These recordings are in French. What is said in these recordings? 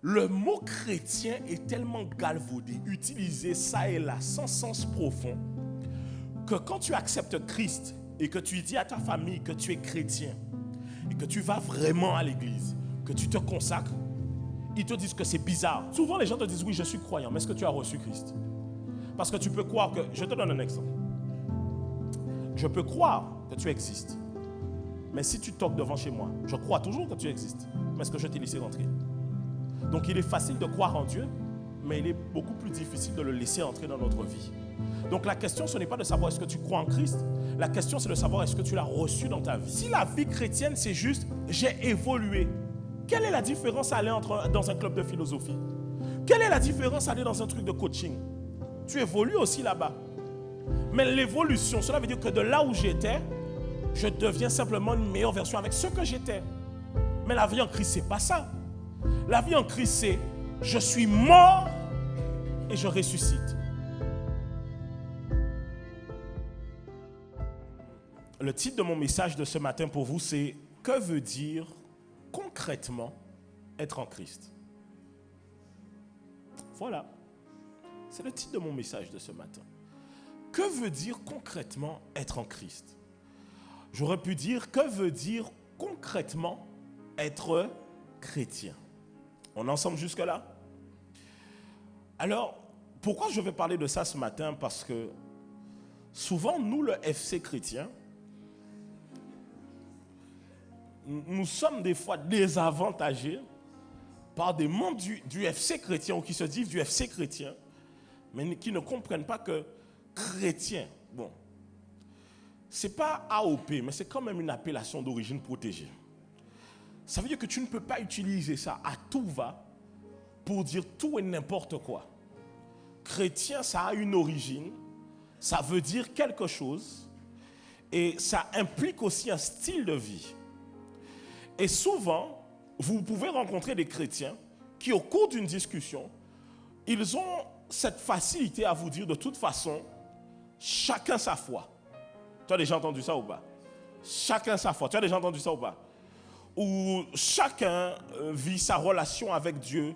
Le mot chrétien est tellement galvaudé, utilisé ça et là, sans sens profond, que quand tu acceptes Christ et que tu dis à ta famille que tu es chrétien et que tu vas vraiment à l'église, que tu te consacres, ils te disent que c'est bizarre. Souvent les gens te disent oui, je suis croyant, mais est-ce que tu as reçu Christ? Parce que tu peux croire que... Je te donne un exemple. Je peux croire que tu existes, mais si tu toques devant chez moi, je crois toujours que tu existes, mais est-ce que je t'ai laissé rentrer? Donc il est facile de croire en Dieu, mais il est beaucoup plus difficile de le laisser entrer dans notre vie. Donc la question, ce n'est pas de savoir est-ce que tu crois en Christ. La question, c'est de savoir est-ce que tu l'as reçu dans ta vie. Si la vie chrétienne, c'est juste j'ai évolué, quelle est la différence à aller dans un club de philosophie? Quelle est la différence à aller dans un truc de coaching? Tu évolues aussi là-bas. Mais l'évolution, cela veut dire que de là où j'étais, je deviens simplement une meilleure version avec ce que j'étais. Mais la vie en Christ, c'est pas ça. La vie en Christ, c'est je suis mort et je ressuscite. Le titre de mon message de ce matin pour vous, c'est « Que veut dire concrètement être en Christ ?» Voilà. C'est le titre de mon message de ce matin. Que veut dire concrètement être en Christ? J'aurais pu dire « Que veut dire concrètement être chrétien ?» On est ensemble jusque-là? Alors, pourquoi je vais parler de ça ce matin? Parce que souvent, nous, le FC chrétien, nous sommes des fois désavantagés par des membres du FC chrétien ou qui se disent du FC chrétien, mais qui ne comprennent pas que chrétien, bon, c'est pas AOP, mais c'est quand même une appellation d'origine protégée. Ça veut dire que tu ne peux pas utiliser ça à tout va pour dire tout et n'importe quoi. Chrétien, ça a une origine, ça veut dire quelque chose et ça implique aussi un style de vie. Et souvent, vous pouvez rencontrer des chrétiens qui, au cours d'une discussion, ils ont cette facilité à vous dire de toute façon, chacun sa foi. Tu as déjà entendu ça ou pas? Chacun sa foi. Tu as déjà entendu ça ou pas? Où chacun vit sa relation avec Dieu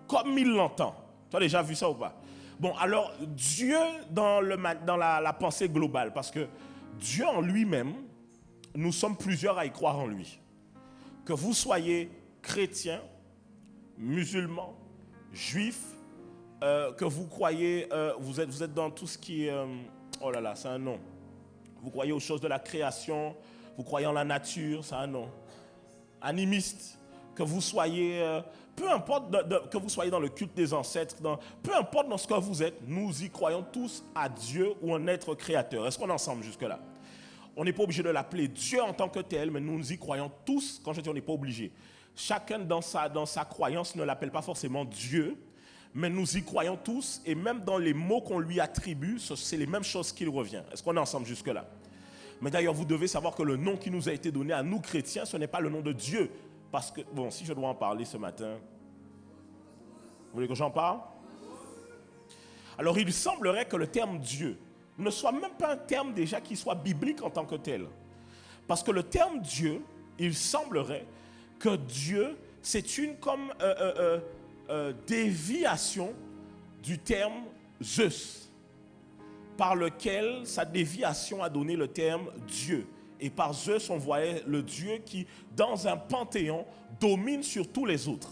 comme il l'entend. Tu as déjà vu ça ou pas? Bon, alors, Dieu dans la pensée globale, parce que Dieu en lui-même, nous sommes plusieurs à y croire en lui. Que vous soyez chrétien, musulman, juif, que vous croyez, vous êtes dans tout ce qui est... oh là là, c'est un nom. Vous croyez aux choses de la création, vous croyez en la nature, c'est un nom. Animiste, que vous soyez, peu importe que vous soyez dans le culte des ancêtres, peu importe dans ce que vous êtes, nous y croyons tous à Dieu ou un être créateur. Est-ce qu'on est ensemble jusque-là? On n'est pas obligé de l'appeler Dieu en tant que tel, mais nous y croyons tous. Quand je dis on n'est pas obligé, chacun dans sa croyance ne l'appelle pas forcément Dieu, mais nous y croyons tous, et même dans les mots qu'on lui attribue, c'est les mêmes choses qu'il revient. Est-ce qu'on est ensemble jusque-là? Mais d'ailleurs, vous devez savoir que le nom qui nous a été donné à nous chrétiens, ce n'est pas le nom de Dieu. Parce que, bon, si je dois en parler ce matin, vous voulez que j'en parle? Alors, il semblerait que le terme Dieu ne soit même pas un terme déjà qui soit biblique en tant que tel. Parce que le terme Dieu, il semblerait que Dieu, c'est une comme déviation du terme Zeus, par lequel sa déviation a donné le terme Dieu. Et par Zeus, on voyait le Dieu qui, dans un panthéon, domine sur tous les autres.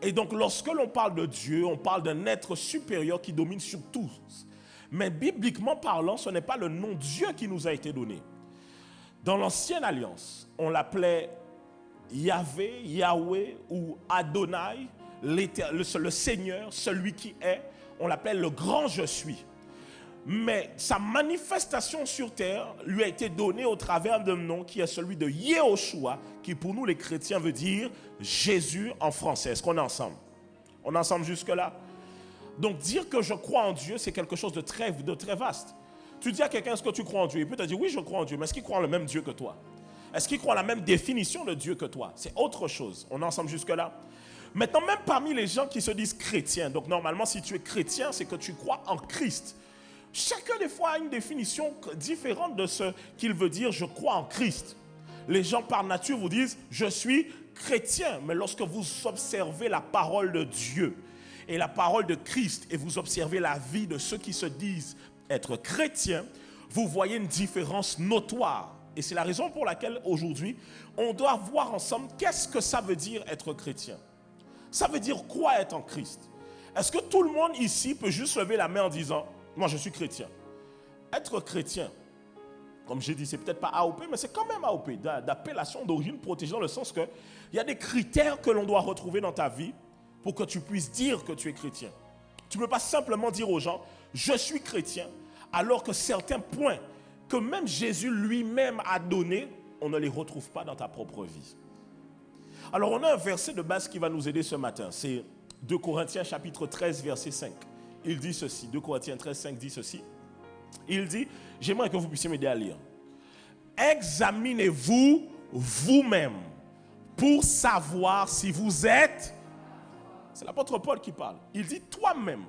Et donc, lorsque l'on parle de Dieu, on parle d'un être supérieur qui domine sur tous. Mais bibliquement parlant, ce n'est pas le nom Dieu qui nous a été donné. Dans l'ancienne alliance, on l'appelait Yahvé, Yahweh ou Adonai, le Seigneur, celui qui est. On l'appelle le grand je suis. Mais sa manifestation sur terre lui a été donnée au travers d'un nom qui est celui de Yehoshua, qui pour nous les chrétiens veut dire Jésus en français. Est-ce qu'on est ensemble? On est ensemble jusque-là? Donc dire que je crois en Dieu, c'est quelque chose de très vaste. Tu dis à quelqu'un, est-ce que tu crois en Dieu? Il peut te dire, oui, je crois en Dieu, mais est-ce qu'il croit en le même Dieu que toi? Est-ce qu'il croit en la même définition de Dieu que toi? C'est autre chose. On est ensemble jusque-là? Maintenant, même parmi les gens qui se disent chrétiens, donc normalement, si tu es chrétien, c'est que tu crois en Christ. Chacun des fois a une définition différente de ce qu'il veut dire, je crois en Christ. Les gens par nature vous disent, je suis chrétien, mais lorsque vous observez la parole de Dieu et la parole de Christ et vous observez la vie de ceux qui se disent être chrétiens, vous voyez une différence notoire. Et c'est la raison pour laquelle aujourd'hui, on doit voir ensemble qu'est-ce que ça veut dire être chrétien. Ça veut dire quoi être en Christ? Est-ce que tout le monde ici peut juste lever la main en disant « Moi, je suis chrétien ». Être chrétien, comme j'ai dit, c'est peut-être pas AOP, mais c'est quand même AOP, d'appellation d'origine protégée, dans le sens qu'il y a des critères que l'on doit retrouver dans ta vie pour que tu puisses dire que tu es chrétien. Tu ne peux pas simplement dire aux gens « Je suis chrétien », alors que certains points que même Jésus lui-même a donnés, on ne les retrouve pas dans ta propre vie. Alors, on a un verset de base qui va nous aider ce matin. C'est 2 Corinthiens chapitre 13, verset 5. Il dit ceci. 2 Corinthiens 13, 5 dit ceci. Il dit, j'aimerais que vous puissiez m'aider à lire. Examinez-vous vous-même pour savoir si vous êtes... C'est l'apôtre Paul qui parle. Il dit, toi-même,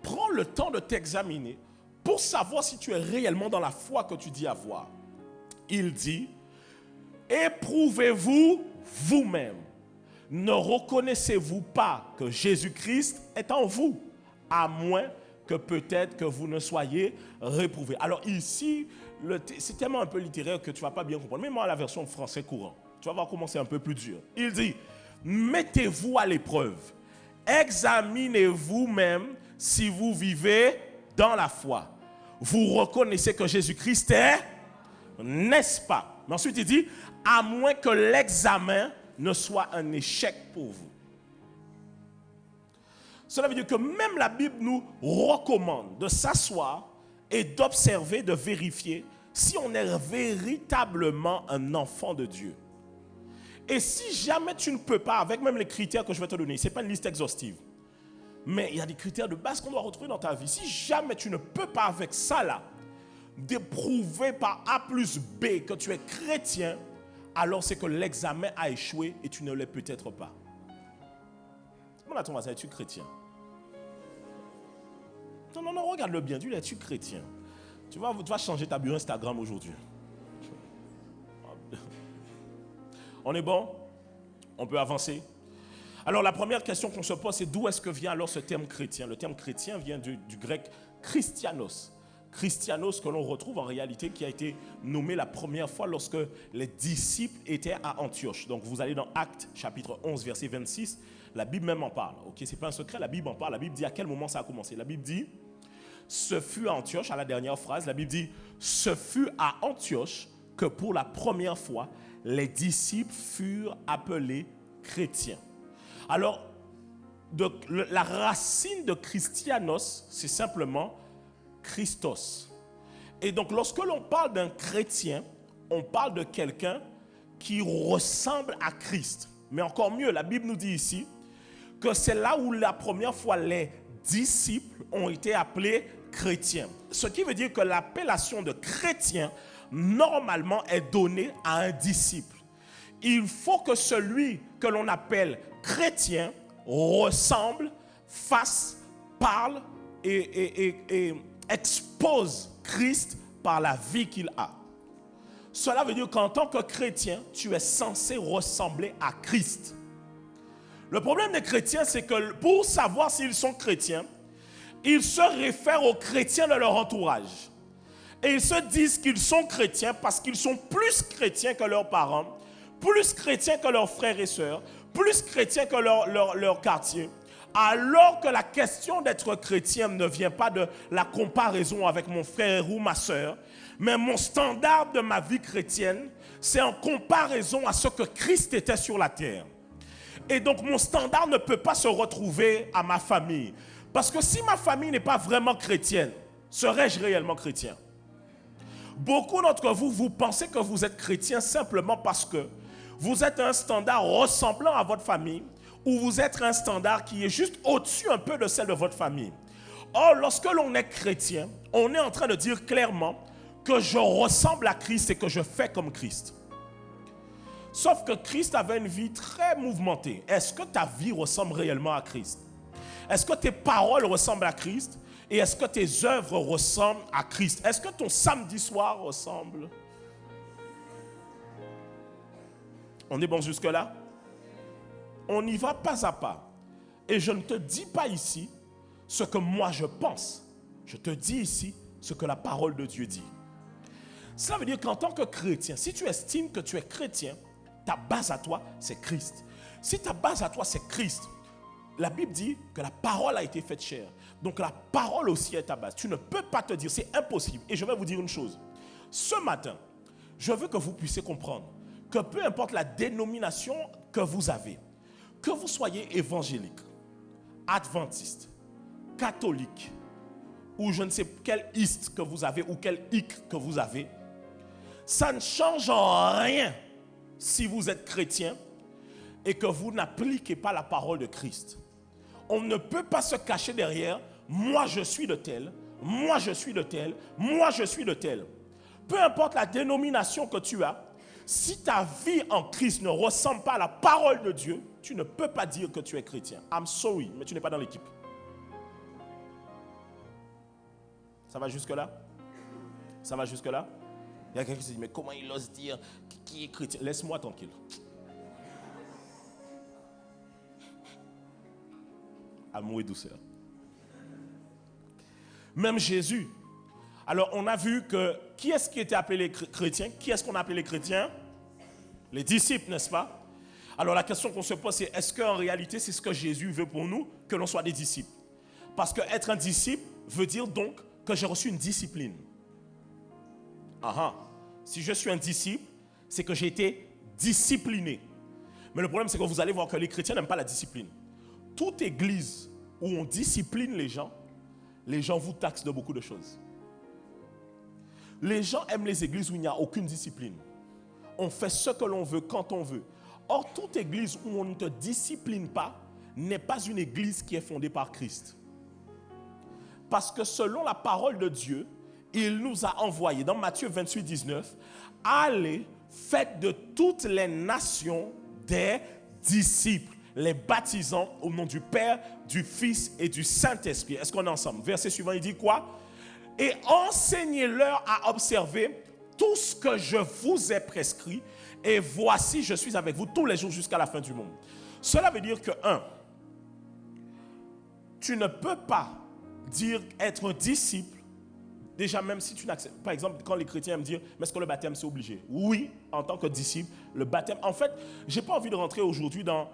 prends le temps de t'examiner pour savoir si tu es réellement dans la foi que tu dis avoir. Il dit, éprouvez-vous vous-même. Ne reconnaissez-vous pas que Jésus-Christ est en vous, à moins que peut-être que vous ne soyez réprouvés. Alors ici, c'est tellement un peu littéraire que tu ne vas pas bien comprendre. Mets-moi la version français courant. Tu vas voir comment c'est un peu plus dur. Il dit, mettez-vous à l'épreuve. Examinez-vous même si vous vivez dans la foi. Vous reconnaissez que Jésus-Christ est, n'est-ce pas? Mais ensuite il dit, à moins que l'examen ne soit un échec pour vous. Cela veut dire que même la Bible nous recommande de s'asseoir et d'observer, de vérifier si on est véritablement un enfant de Dieu. Et si jamais tu ne peux pas, avec même les critères que je vais te donner, ce n'est pas une liste exhaustive, mais il y a des critères de base qu'on doit retrouver dans ta vie. Si jamais tu ne peux pas avec ça là, d'éprouver par A plus B que tu es chrétien, alors c'est que l'examen a échoué et tu ne l'es peut-être pas. Comment là, ton voisin, es-tu chrétien? Non, regarde-le bien, dis-lui, es-tu chrétien? Tu vas changer ta bio Instagram aujourd'hui. On est bon? On peut avancer? Alors la première question qu'on se pose, c'est d'où est-ce que vient alors ce terme chrétien? Le terme chrétien vient du grec Christianos. Christianos que l'on retrouve en réalité qui a été nommé la première fois lorsque les disciples étaient à Antioche. Donc vous allez dans Actes chapitre 11 verset 26, la Bible même en parle. Ok, c'est pas un secret, la Bible en parle. La Bible dit à quel moment ça a commencé. La Bible dit, ce fut à Antioche, à la dernière phrase, la Bible dit, ce fut à Antioche que pour la première fois, les disciples furent appelés chrétiens. Alors, la racine de Christianos, c'est simplement Christos. Et donc, lorsque l'on parle d'un chrétien, on parle de quelqu'un qui ressemble à Christ. Mais encore mieux, la Bible nous dit ici que c'est là où la première fois les disciples ont été appelés chrétiens. Ce qui veut dire que l'appellation de chrétien, normalement, est donnée à un disciple. Il faut que celui que l'on appelle chrétien ressemble, fasse, parle et expose Christ par la vie qu'il a. Cela veut dire qu'en tant que chrétien, tu es censé ressembler à Christ. Le problème des chrétiens, c'est que pour savoir s'ils sont chrétiens, ils se réfèrent aux chrétiens de leur entourage. Et ils se disent qu'ils sont chrétiens parce qu'ils sont plus chrétiens que leurs parents, plus chrétiens que leurs frères et sœurs, plus chrétiens que leur quartier. Alors que la question d'être chrétien ne vient pas de la comparaison avec mon frère ou ma sœur, mais mon standard de ma vie chrétienne, c'est en comparaison à ce que Christ était sur la terre. Et donc mon standard ne peut pas se retrouver à ma famille. Parce que si ma famille n'est pas vraiment chrétienne, serais-je réellement chrétien? Beaucoup d'entre vous, vous pensez que vous êtes chrétien simplement parce que vous êtes un standard ressemblant à votre famille, ou vous êtes un standard qui est juste au-dessus un peu de celle de votre famille. Or, lorsque l'on est chrétien, on est en train de dire clairement que je ressemble à Christ et que je fais comme Christ. Sauf que Christ avait une vie très mouvementée. Est-ce que ta vie ressemble réellement à Christ? Est-ce que tes paroles ressemblent à Christ? Et est-ce que tes œuvres ressemblent à Christ? Est-ce que ton samedi soir ressemble? On est bon jusque-là? on y va pas à pas. Et je ne te dis pas ici ce que moi je pense. Je te dis ici ce que la parole de Dieu dit. Cela veut dire qu'en tant que chrétien, si tu estimes que tu es chrétien, ta base à toi, c'est Christ. Si ta base à toi, c'est Christ, la Bible dit que la parole a été faite chair. Donc la parole aussi est ta base. Tu ne peux pas te dire, c'est impossible. Et je vais vous dire une chose. Ce matin, je veux que vous puissiez comprendre que peu importe la dénomination que vous avez, que vous soyez évangélique, adventiste, catholique, ou je ne sais quel iste que vous avez, ou quel hic que vous avez, ça ne change en rien si vous êtes chrétien et que vous n'appliquez pas la parole de Christ. On ne peut pas se cacher derrière « moi je suis de tel, moi je suis de tel, moi je suis de tel ». Peu importe la dénomination que tu as, si ta vie en Christ ne ressemble pas à la parole de Dieu, tu ne peux pas dire que tu es chrétien. I'm sorry, mais tu n'es pas dans l'équipe. Ça va jusque-là? Ça va jusque-là? Il y a quelqu'un qui se dit, mais comment il ose dire qui est chrétien? Laisse-moi tranquille. Amour et douceur. Même Jésus. Alors, on a vu que, qui est-ce qui était appelé chrétien? Qui est-ce qu'on appelait les chrétiens? Les disciples, n'est-ce pas? Alors, la question qu'on se pose, c'est est-ce qu'en réalité, c'est ce que Jésus veut pour nous, que l'on soit des disciples? Parce qu'être un disciple veut dire donc que j'ai reçu une discipline. Si je suis un disciple, c'est que j'ai été discipliné. Mais le problème, c'est que vous allez voir que les chrétiens n'aiment pas la discipline. Toute église où on discipline les gens vous taxent de beaucoup de choses. Les gens aiment les églises où il n'y a aucune discipline. On fait ce que l'on veut quand on veut. Or, toute église où on ne te discipline pas n'est pas une église qui est fondée par Christ. Parce que selon la parole de Dieu, il nous a envoyés, dans Matthieu 28, 19, allez, faites de toutes les nations des disciples, les baptisant au nom du Père, du Fils et du Saint-Esprit. Est-ce qu'on est ensemble? Verset suivant, il dit quoi? Et enseignez-leur à observer tout ce que je vous ai prescrit, et voici, je suis avec vous tous les jours jusqu'à la fin du monde. Cela veut dire que, tu ne peux pas dire être un disciple. Déjà, même si tu n'acceptes, par exemple, quand les chrétiens me disent, mais est-ce que le baptême c'est obligé? Oui, en tant que disciple, le baptême. En fait, je n'ai pas envie de rentrer aujourd'hui dans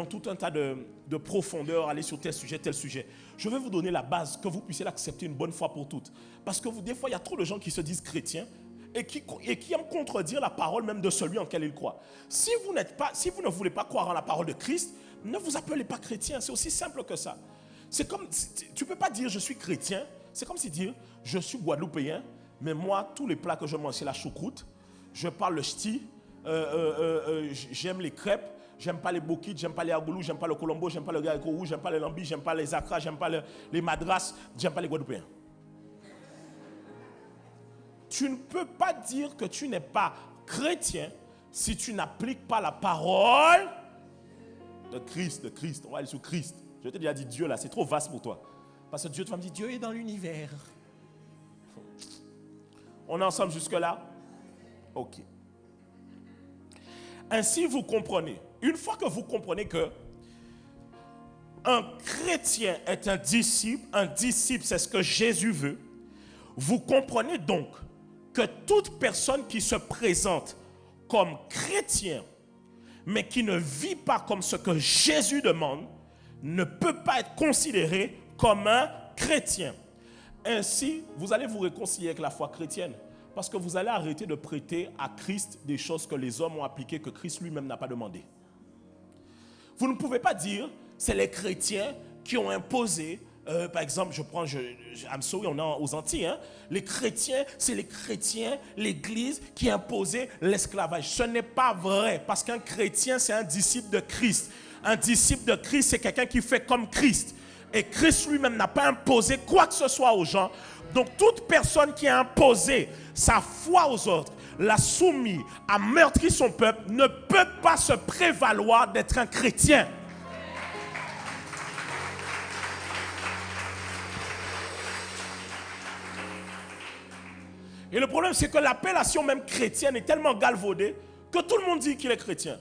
tout un tas de profondeur, aller sur tel sujet. Je vais vous donner la base, que vous puissiez l'accepter une bonne fois pour toutes. Parce que des fois, il y a trop de gens qui se disent chrétiens et qui aiment contredire la parole même de celui en quel ils croient. Si vous ne voulez pas croire en la parole de Christ, ne vous appelez pas chrétien. C'est aussi simple que ça. C'est comme, tu ne peux pas dire je suis chrétien. C'est comme si dire, je suis guadeloupéen, mais moi, tous les plats que je mange, c'est la choucroute. Je parle le ch'ti, j'aime les crêpes, j'aime pas les bokits, j'aime pas les agoulous, j'aime pas le colombo, j'aime pas le haricot rouge, j'aime pas les lambis, j'aime pas les akras, j'aime pas les madras, j'aime pas les guadeloupéens. Tu ne peux pas dire que tu n'es pas chrétien si tu n'appliques pas la parole de Christ. On va aller sur Christ. Je t'ai déjà dit Dieu là, c'est trop vaste pour toi. Parce que Dieu, tu vas me dire, Dieu est dans l'univers. On est ensemble jusque-là? Ok. Ainsi, vous comprenez. Une fois que vous comprenez que un chrétien est un disciple, c'est ce que Jésus veut, vous comprenez donc que toute personne qui se présente comme chrétien, mais qui ne vit pas comme ce que Jésus demande, ne peut pas être considéré comme un chrétien. Ainsi, vous allez vous réconcilier avec la foi chrétienne parce que vous allez arrêter de prêter à Christ des choses que les hommes ont appliquées, que Christ lui-même n'a pas demandé. Vous ne pouvez pas dire, c'est les chrétiens qui ont imposé, par exemple, I'm sorry, on est aux Antilles, hein? Les chrétiens, c'est les chrétiens, l'église qui a imposé l'esclavage. Ce n'est pas vrai parce qu'un chrétien, c'est un disciple de Christ. Un disciple de Christ, c'est quelqu'un qui fait comme Christ. Et Christ lui-même n'a pas imposé quoi que ce soit aux gens. Donc toute personne qui a imposé sa foi aux autres, l'a soumis, a meurtri son peuple, ne peut pas se prévaloir d'être un chrétien. Et le problème, c'est que l'appellation même chrétienne est tellement galvaudée que tout le monde dit qu'il est chrétien.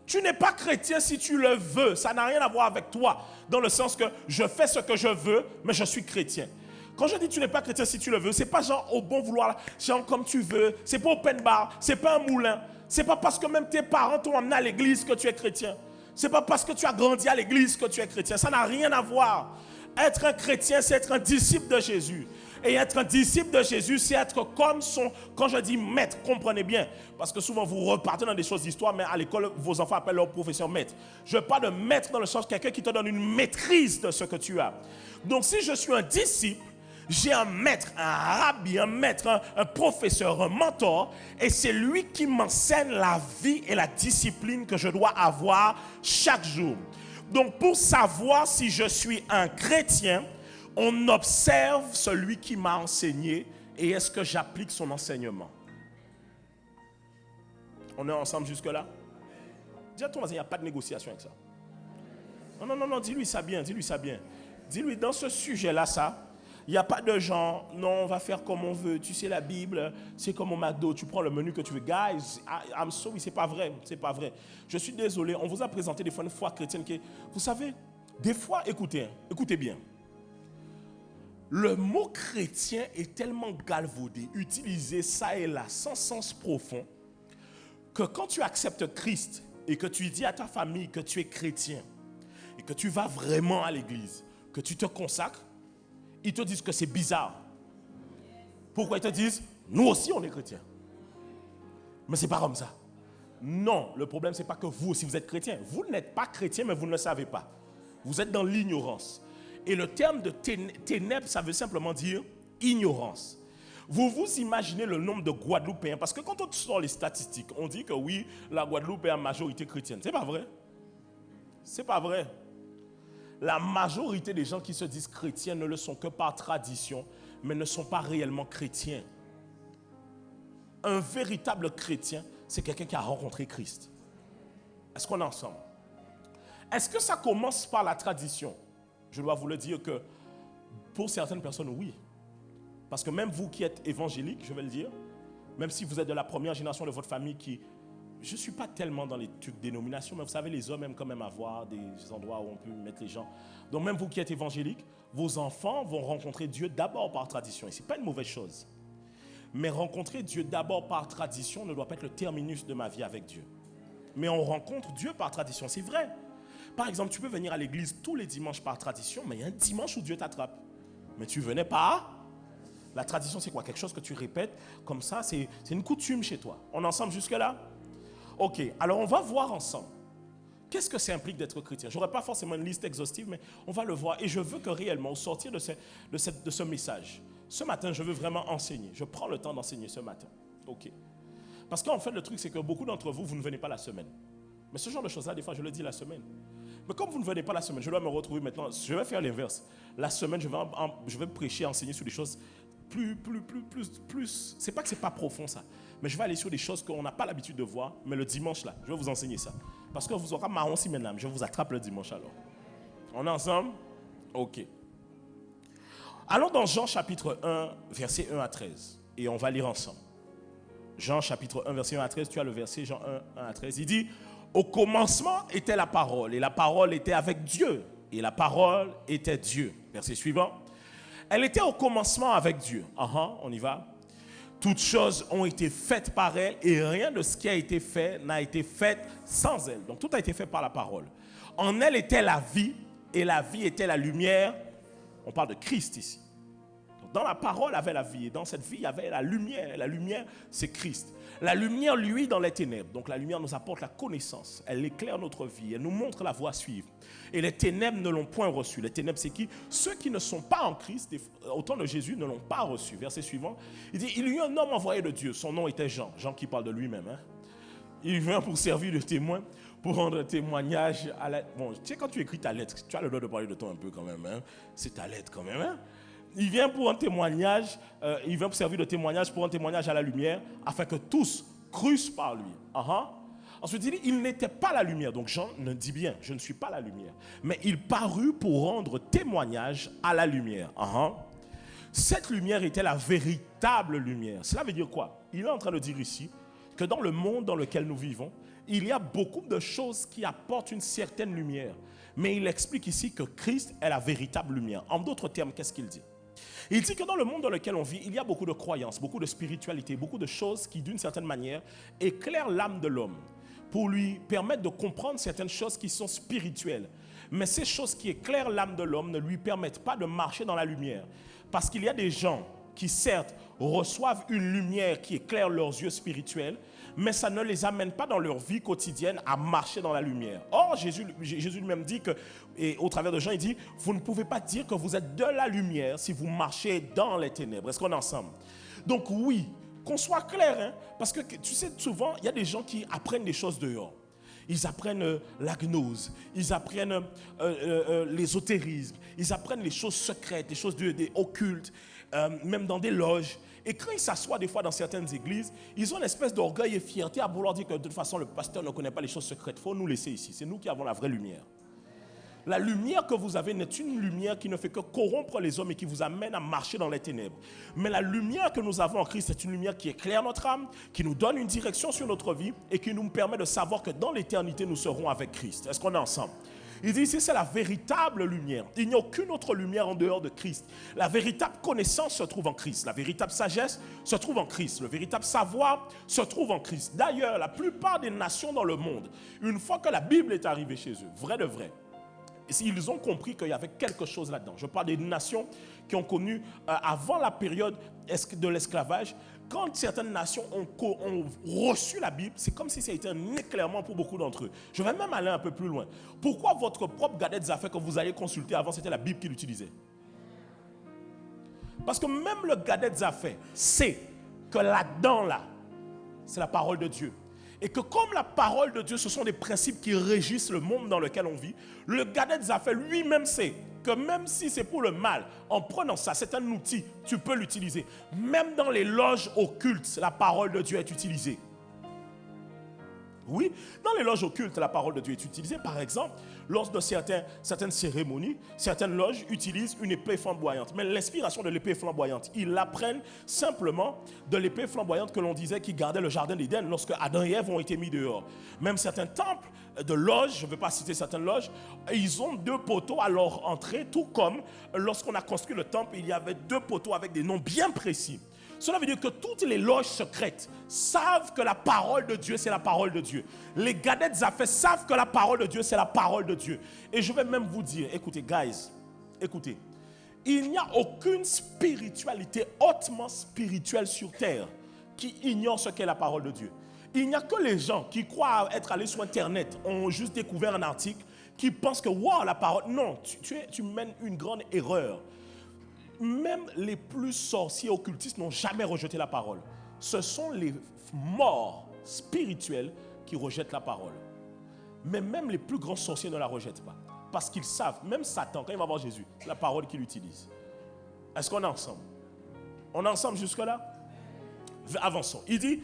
Tu n'es pas chrétien si tu le veux. Ça n'a rien à voir avec toi. Dans le sens que je fais ce que je veux, mais je suis chrétien. Quand je dis tu n'es pas chrétien si tu le veux, c'est pas genre au bon vouloir, genre comme tu veux. C'est pas open bar, c'est pas un moulin. C'est pas parce que même tes parents t'ont amené à l'église que tu es chrétien. C'est pas parce que tu as grandi à l'église que tu es chrétien. Ça n'a rien à voir. Être un chrétien, c'est être un disciple de Jésus. Et être un disciple de Jésus, c'est être comme son... Quand je dis maître, comprenez bien. Parce que souvent, vous repartez dans des choses d'histoire, mais à l'école, vos enfants appellent leur professeur maître. Je parle de maître dans le sens quelqu'un qui te donne une maîtrise de ce que tu as. Donc, si je suis un disciple, j'ai un maître, un rabbi, un maître, un professeur, un mentor. Et c'est lui qui m'enseigne la vie et la discipline que je dois avoir chaque jour. Donc, pour savoir si je suis un chrétien, on observe celui qui m'a enseigné et est-ce que j'applique son enseignement. On est ensemble jusque-là? Dis à ton voisin, il n'y a pas de négociation avec ça. Non, dis-lui ça bien, dis-lui ça bien. Dis-lui, dans ce sujet-là, ça, il n'y a pas de genre, non, on va faire comme on veut. Tu sais, la Bible, c'est comme au McDo, tu prends le menu que tu veux. Guys, I'm sorry, c'est pas vrai, c'est pas vrai. Je suis désolé, on vous a présenté des fois une foi chrétienne qui est... Vous savez, des fois, écoutez bien. Le mot chrétien est tellement galvaudé, utilisé ça et là, sans sens profond, que quand tu acceptes Christ et que tu dis à ta famille que tu es chrétien et que tu vas vraiment à l'église, que tu te consacres, ils te disent que c'est bizarre. Pourquoi ils te disent, nous aussi on est chrétiens. Mais c'est pas comme ça. Non, le problème c'est pas que vous aussi vous êtes chrétien. Vous n'êtes pas chrétien mais vous ne le savez pas. Vous êtes dans l'ignorance. Et le terme de ténèbres, ça veut simplement dire ignorance. Vous vous imaginez le nombre de Guadeloupéens, parce que quand on sort les statistiques, on dit que oui, la Guadeloupe est en majorité chrétienne. C'est pas vrai. C'est pas vrai. La majorité des gens qui se disent chrétiens ne le sont que par tradition, mais ne sont pas réellement chrétiens. Un véritable chrétien, c'est quelqu'un qui a rencontré Christ. Est-ce qu'on est ensemble? Est-ce que ça commence par la tradition? Je dois vous le dire que pour certaines personnes, oui. Parce que même vous qui êtes évangélique, je vais le dire, même si vous êtes de la première génération de votre famille qui... Je ne suis pas tellement dans les trucs dénominations, mais vous savez, les hommes aiment quand même avoir des endroits où on peut mettre les gens. Donc même vous qui êtes évangélique, vos enfants vont rencontrer Dieu d'abord par tradition. Et ce n'est pas une mauvaise chose. Mais rencontrer Dieu d'abord par tradition ne doit pas être le terminus de ma vie avec Dieu. Mais on rencontre Dieu par tradition, c'est vrai. Par exemple, tu peux venir à l'église tous les dimanches par tradition, mais il y a un dimanche où Dieu t'attrape. Mais tu venais pas. La tradition, c'est quoi? Quelque chose que tu répètes comme ça, c'est une coutume chez toi. On est ensemble jusque-là? Ok, alors on va voir ensemble. Qu'est-ce que ça implique d'être chrétien? Je n'aurai pas forcément une liste exhaustive, mais on va le voir. Et je veux que réellement, au sortir de ce message, ce matin, je veux vraiment enseigner. Je prends le temps d'enseigner ce matin. Ok. Parce qu'en fait, le truc, c'est que beaucoup d'entre vous, vous ne venez pas la semaine. Mais ce genre de choses-là, des fois, je le dis la semaine. Mais comme vous ne venez pas la semaine, je dois me retrouver maintenant. Je vais faire l'inverse. La semaine, je vais prêcher, enseigner sur des choses plus. C'est pas que c'est pas profond ça. Mais je vais aller sur des choses qu'on n'a pas l'habitude de voir. Mais le dimanche là, je vais vous enseigner ça. Parce que vous aurez marron si maintenant. Je vous attrape le dimanche alors. On est ensemble? Ok. Allons dans Jean chapitre 1, verset 1 à 13. Et on va lire ensemble. Jean chapitre 1, verset 1 à 13. Tu as le verset Jean 1, 1 à 13. Il dit... Au commencement était la parole, et la parole était avec Dieu, et la parole était Dieu. Verset suivant. Elle était au commencement avec Dieu. On y va. Toutes choses ont été faites par elle, et rien de ce qui a été fait n'a été fait sans elle. Donc tout a été fait par la parole. En elle était la vie, et la vie était la lumière. On parle de Christ ici. Donc, dans la parole avait la vie, et dans cette vie il y avait la lumière. La lumière, c'est Christ. La lumière, lui, dans les ténèbres. Donc la lumière nous apporte la connaissance. Elle éclaire notre vie. Elle nous montre la voie à suivre. Et les ténèbres ne l'ont point reçu. Les ténèbres, c'est qui? Ceux qui ne sont pas en Christ, au temps de Jésus, ne l'ont pas reçu. Verset suivant. Il dit, il y eut un homme envoyé de Dieu. Son nom était Jean. Jean qui parle de lui-même. Il vient pour servir de témoin, pour rendre témoignage à la... Bon, tu sais, quand tu écris ta lettre, tu as le droit de parler de toi un peu quand même. C'est ta lettre quand même. Il vient pour un témoignage, il vient pour servir de témoignage, pour un témoignage à la lumière, afin que tous crussent par lui. Ensuite, il dit, il n'était pas la lumière. Donc Jean ne dit bien, je ne suis pas la lumière. Mais il parut pour rendre témoignage à la lumière. Cette lumière était la véritable lumière. Cela veut dire quoi? Il est en train de dire ici que dans le monde dans lequel nous vivons, il y a beaucoup de choses qui apportent une certaine lumière. Mais il explique ici que Christ est la véritable lumière. En d'autres termes, qu'est-ce qu'il dit? Il dit que dans le monde dans lequel on vit, il y a beaucoup de croyances, beaucoup de spiritualité, beaucoup de choses qui, d'une certaine manière, éclairent l'âme de l'homme pour lui permettre de comprendre certaines choses qui sont spirituelles. Mais ces choses qui éclairent l'âme de l'homme ne lui permettent pas de marcher dans la lumière. Parce qu'il y a des gens qui, certes, reçoivent une lumière qui éclaire leurs yeux spirituels, mais ça ne les amène pas dans leur vie quotidienne à marcher dans la lumière. Or, Jésus lui-même dit que, et au travers de Jean, il dit, vous ne pouvez pas dire que vous êtes de la lumière si vous marchez dans les ténèbres. Est-ce qu'on est ensemble? Donc oui, qu'on soit clair, hein, parce que tu sais, souvent, il y a des gens qui apprennent des choses dehors. Ils apprennent la gnose, ils apprennent l'ésotérisme, ils apprennent les choses secrètes, les choses occultes, même dans des loges. Et quand ils s'assoient des fois dans certaines églises, ils ont une espèce d'orgueil et fierté à vouloir dire que de toute façon le pasteur ne connaît pas les choses secrètes. Il faut nous laisser ici, c'est nous qui avons la vraie lumière. La lumière que vous avez n'est une lumière qui ne fait que corrompre les hommes et qui vous amène à marcher dans les ténèbres. Mais la lumière que nous avons en Christ, c'est une lumière qui éclaire notre âme, qui nous donne une direction sur notre vie et qui nous permet de savoir que dans l'éternité, nous serons avec Christ. Est-ce qu'on est ensemble? Il dit ici, c'est la véritable lumière. Il n'y a aucune autre lumière en dehors de Christ. La véritable connaissance se trouve en Christ. La véritable sagesse se trouve en Christ. Le véritable savoir se trouve en Christ. D'ailleurs, la plupart des nations dans le monde, une fois que la Bible est arrivée chez eux, vrai de vrai, ils ont compris qu'il y avait quelque chose là-dedans. Je parle des nations qui ont connu, avant la période de l'esclavage, quand certaines nations ont reçu la Bible, c'est comme si ça a été un éclairement pour beaucoup d'entre eux. Je vais même aller un peu plus loin. Pourquoi votre propre gadget des affaires que vous allez consulter avant, c'était la Bible qu'il utilisait? Parce que même le gadget des affaires sait que là-dedans, c'est la parole de Dieu. Et que comme la parole de Dieu, ce sont des principes qui régissent le monde dans lequel on vit, le gadget des affaires lui-même sait que même si c'est pour le mal, en prenant ça, c'est un outil, tu peux l'utiliser. Même dans les loges occultes, la parole de Dieu est utilisée. Oui, dans les loges occultes, la parole de Dieu est utilisée. Par exemple, lors de certaines cérémonies, certaines loges utilisent une épée flamboyante. Mais l'inspiration de l'épée flamboyante, ils l'apprennent simplement de l'épée flamboyante que l'on disait qui gardait le jardin d'Éden lorsque Adam et Ève ont été mis dehors. Même certains temples de loges, je ne vais pas citer certaines loges, ils ont 2 poteaux à leur entrée, tout comme lorsqu'on a construit le temple, il y avait 2 poteaux avec des noms bien précis. Cela veut dire que toutes les loges secrètes savent que la parole de Dieu, c'est la parole de Dieu. Les gadgets affaires savent que la parole de Dieu, c'est la parole de Dieu. Et je vais même vous dire, écoutez, guys, écoutez, il n'y a aucune spiritualité hautement spirituelle sur terre qui ignore ce qu'est la parole de Dieu. Il n'y a que les gens qui croient être allés sur Internet, ont juste découvert un article, qui pensent que, wow, la parole... Non, tu mènes une grande erreur. Même les plus sorciers occultistes n'ont jamais rejeté la parole. Ce sont les morts spirituels qui rejettent la parole. Mais même les plus grands sorciers ne la rejettent pas. Parce qu'ils savent, même Satan, quand il va voir Jésus, c'est la parole qu'il utilise. Est-ce qu'on est ensemble? On est ensemble jusque-là? Avançons. Il dit,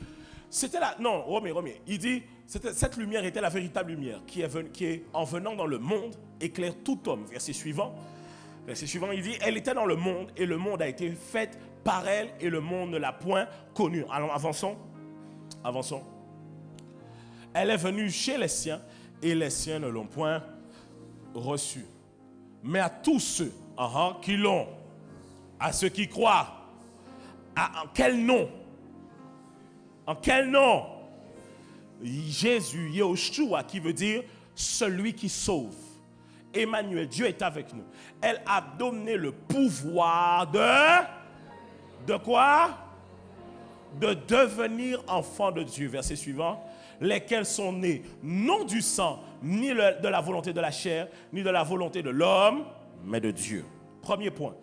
c'était la... Non, Romain, il dit, cette lumière était la véritable lumière qui est en venant dans le monde, éclaire tout homme. Verset suivant, il dit, elle était dans le monde et le monde a été fait par elle et le monde ne l'a point connue. Allons, avançons. Elle est venue chez les siens et les siens ne l'ont point reçue. Mais à tous ceux qui l'ont, à ceux qui croient, en quel nom? En quel nom? Jésus, Yahushua, qui veut dire celui qui sauve. Emmanuel, Dieu est avec nous. Elle a donné le pouvoir de quoi? De devenir enfant de Dieu. Verset suivant. Lesquels sont nés non du sang, ni de la volonté de la chair, ni de la volonté de l'homme, mais de Dieu. Premier point.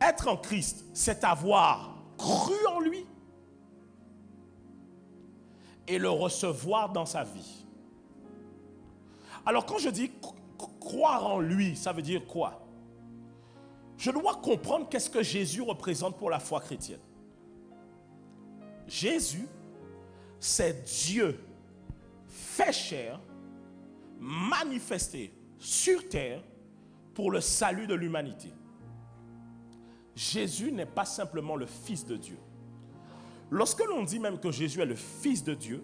Être en Christ, c'est avoir cru en lui et le recevoir dans sa vie. Alors quand je dis croire en lui, ça veut dire quoi? Je dois comprendre qu'est-ce que Jésus représente pour la foi chrétienne. Jésus, c'est Dieu fait chair, manifesté sur terre pour le salut de l'humanité. Jésus n'est pas simplement le Fils de Dieu. Lorsque l'on dit même que Jésus est le Fils de Dieu,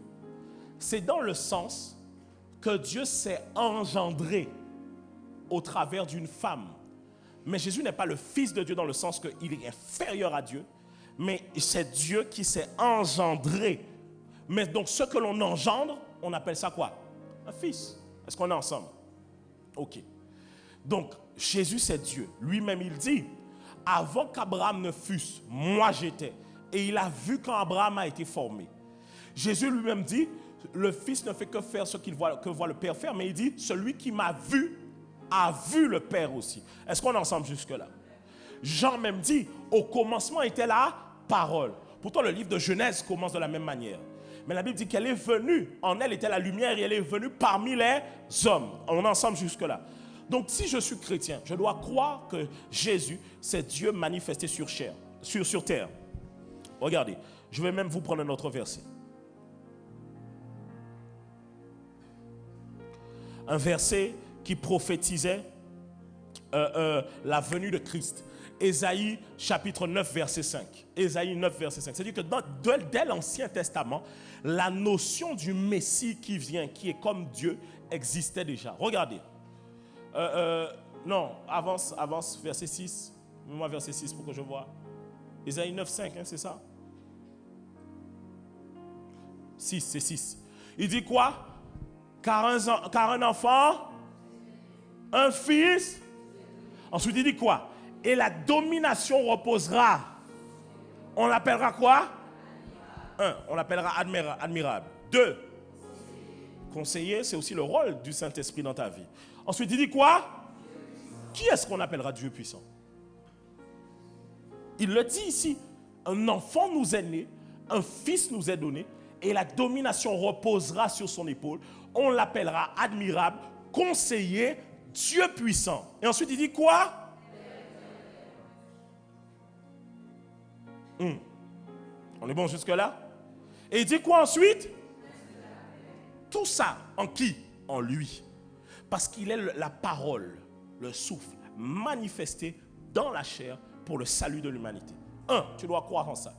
c'est dans le sens que Dieu s'est engendré au travers d'une femme. Mais Jésus n'est pas le Fils de Dieu dans le sens qu'il est inférieur à Dieu, mais c'est Dieu qui s'est engendré. Mais donc ce que l'on engendre, on appelle ça quoi? Un fils. Est-ce qu'on est ensemble? Ok. Donc Jésus c'est Dieu. Lui-même il dit, avant qu'Abraham ne fût, moi j'étais. Et il a vu quand Abraham a été formé. Jésus lui-même dit, le Fils ne fait que faire ce qu'il voit, que voit le Père faire, mais il dit, celui qui m'a vu, a vu le Père aussi. Est-ce qu'on est ensemble jusque-là? Jean même dit, au commencement était la parole. Pourtant le livre de Genèse commence de la même manière. Mais la Bible dit qu'elle est venue, en elle était la lumière et elle est venue parmi les hommes. On est ensemble jusque-là. Donc si je suis chrétien, je dois croire que Jésus, c'est Dieu manifesté sur terre. Regardez, je vais même vous prendre un autre verset. Un verset qui prophétisait la venue de Christ. Ésaïe chapitre 9 verset 5. Ésaïe 9 verset 5. C'est-à-dire que dès l'Ancien Testament, la notion du Messie qui vient, qui est comme Dieu, existait déjà. Regardez. Non, avance, verset 6. Mets-moi verset 6 pour que je vois. Ésaïe 9, 5, hein, c'est ça? 6, c'est 6. Il dit quoi? Car un enfant, un fils. Ensuite, il dit quoi? Et la domination reposera. On l'appellera quoi? 1. On l'appellera admirable. 2. Conseiller, c'est aussi le rôle du Saint-Esprit dans ta vie. Ensuite, il dit quoi? Qui est-ce qu'on appellera Dieu puissant? Il le dit ici. Un enfant nous est né, un fils nous est donné, et la domination reposera sur son épaule. On l'appellera admirable, conseiller, Dieu puissant. Et ensuite, il dit quoi? On est bon jusque-là? Et il dit quoi ensuite? Tout ça, en qui? En lui. Parce qu'il est la parole, le souffle, manifesté dans la chair pour le salut de l'humanité. Tu dois croire en ça.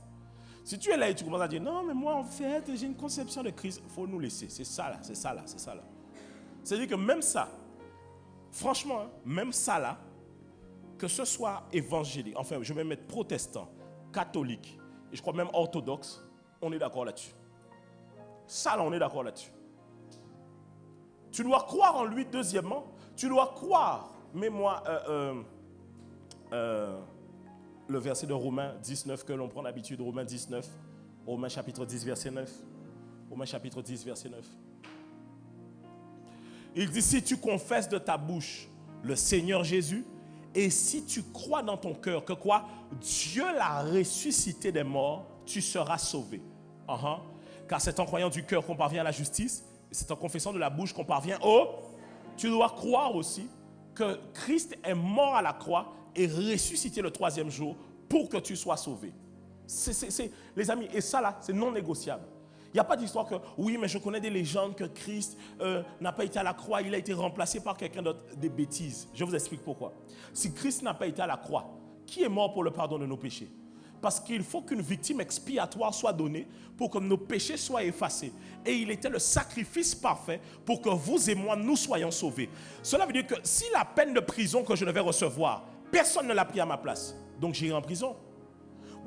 Si tu es là et tu commences à dire, non, mais moi, en fait, j'ai une conception de Christ, il faut nous laisser. C'est ça là. C'est-à-dire que même ça, franchement, même ça là, que ce soit évangélique, enfin, je vais mettre protestant, catholique, et je crois même orthodoxe, on est d'accord là-dessus. Ça là, on est d'accord là-dessus. Tu dois croire en lui, deuxièmement, tu dois croire, mets-moi le verset de Romains 19 que l'on prend d'habitude, Romains 19, Romains chapitre 10, verset 9. Romains chapitre 10, verset 9. Il dit, si tu confesses de ta bouche le Seigneur Jésus, et si tu crois dans ton cœur que quoi? Dieu l'a ressuscité des morts, tu seras sauvé. Car c'est en croyant du cœur qu'on parvient à la justice, et c'est en confessant de la bouche qu'on parvient au... Tu dois croire aussi que Christ est mort à la croix et ressuscité le troisième jour pour que tu sois sauvé. Les amis, et ça là, c'est non négociable. Il n'y a pas d'histoire que, oui, mais je connais des légendes que Christ n'a pas été à la croix, il a été remplacé par quelqu'un d'autre, des bêtises. Je vous explique pourquoi. Si Christ n'a pas été à la croix, qui est mort pour le pardon de nos péchés? Parce qu'il faut qu'une victime expiatoire soit donnée pour que nos péchés soient effacés. Et il était le sacrifice parfait pour que vous et moi, nous soyons sauvés. Cela veut dire que si la peine de prison que je devais recevoir, personne ne l'a pris à ma place, donc j'irai en prison.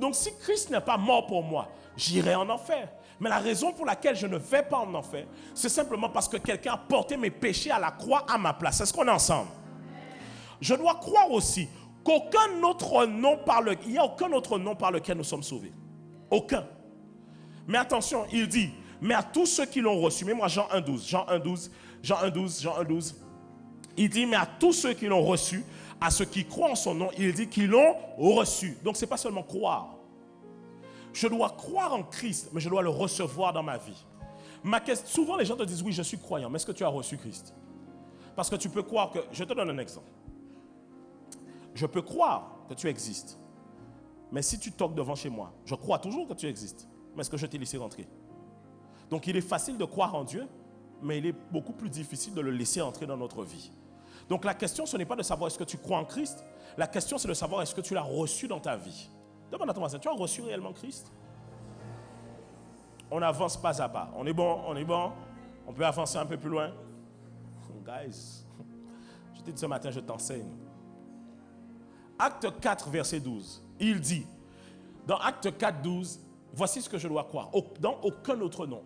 Donc si Christ n'est pas mort pour moi, j'irai en enfer. Mais la raison pour laquelle je ne vais pas en enfer, c'est simplement parce que quelqu'un a porté mes péchés à la croix à ma place. Est-ce qu'on est ensemble? Je dois croire aussi qu'aucun autre nom il n'y a aucun autre nom par lequel nous sommes sauvés. Aucun. Mais attention, il dit, mais à tous ceux qui l'ont reçu, mets-moi Jean 1,12, il dit, mais à tous ceux qui l'ont reçu, à ceux qui croient en son nom, il dit qu'ils l'ont reçu. Donc ce n'est pas seulement croire. Je dois croire en Christ, mais je dois le recevoir dans ma vie. Souvent les gens te disent, oui, je suis croyant, mais est-ce que tu as reçu Christ? Parce que tu peux croire que... Je te donne un exemple. Je peux croire que tu existes. Mais si tu toques devant chez moi, je crois toujours que tu existes. Mais est-ce que je t'ai laissé rentrer? Donc il est facile de croire en Dieu, mais il est beaucoup plus difficile de le laisser entrer dans notre vie. Donc la question, ce n'est pas de savoir est-ce que tu crois en Christ. La question, c'est de savoir est-ce que tu l'as reçu dans ta vie. Demande à ton voisin, tu as reçu réellement Christ? On avance pas à pas. On est bon? On peut avancer un peu plus loin? guys. Je t'ai dit ce matin, je t'enseigne. Acte 4, verset 12. Il dit, dans Acte 4, 12, voici ce que je dois croire. Dans aucun autre nom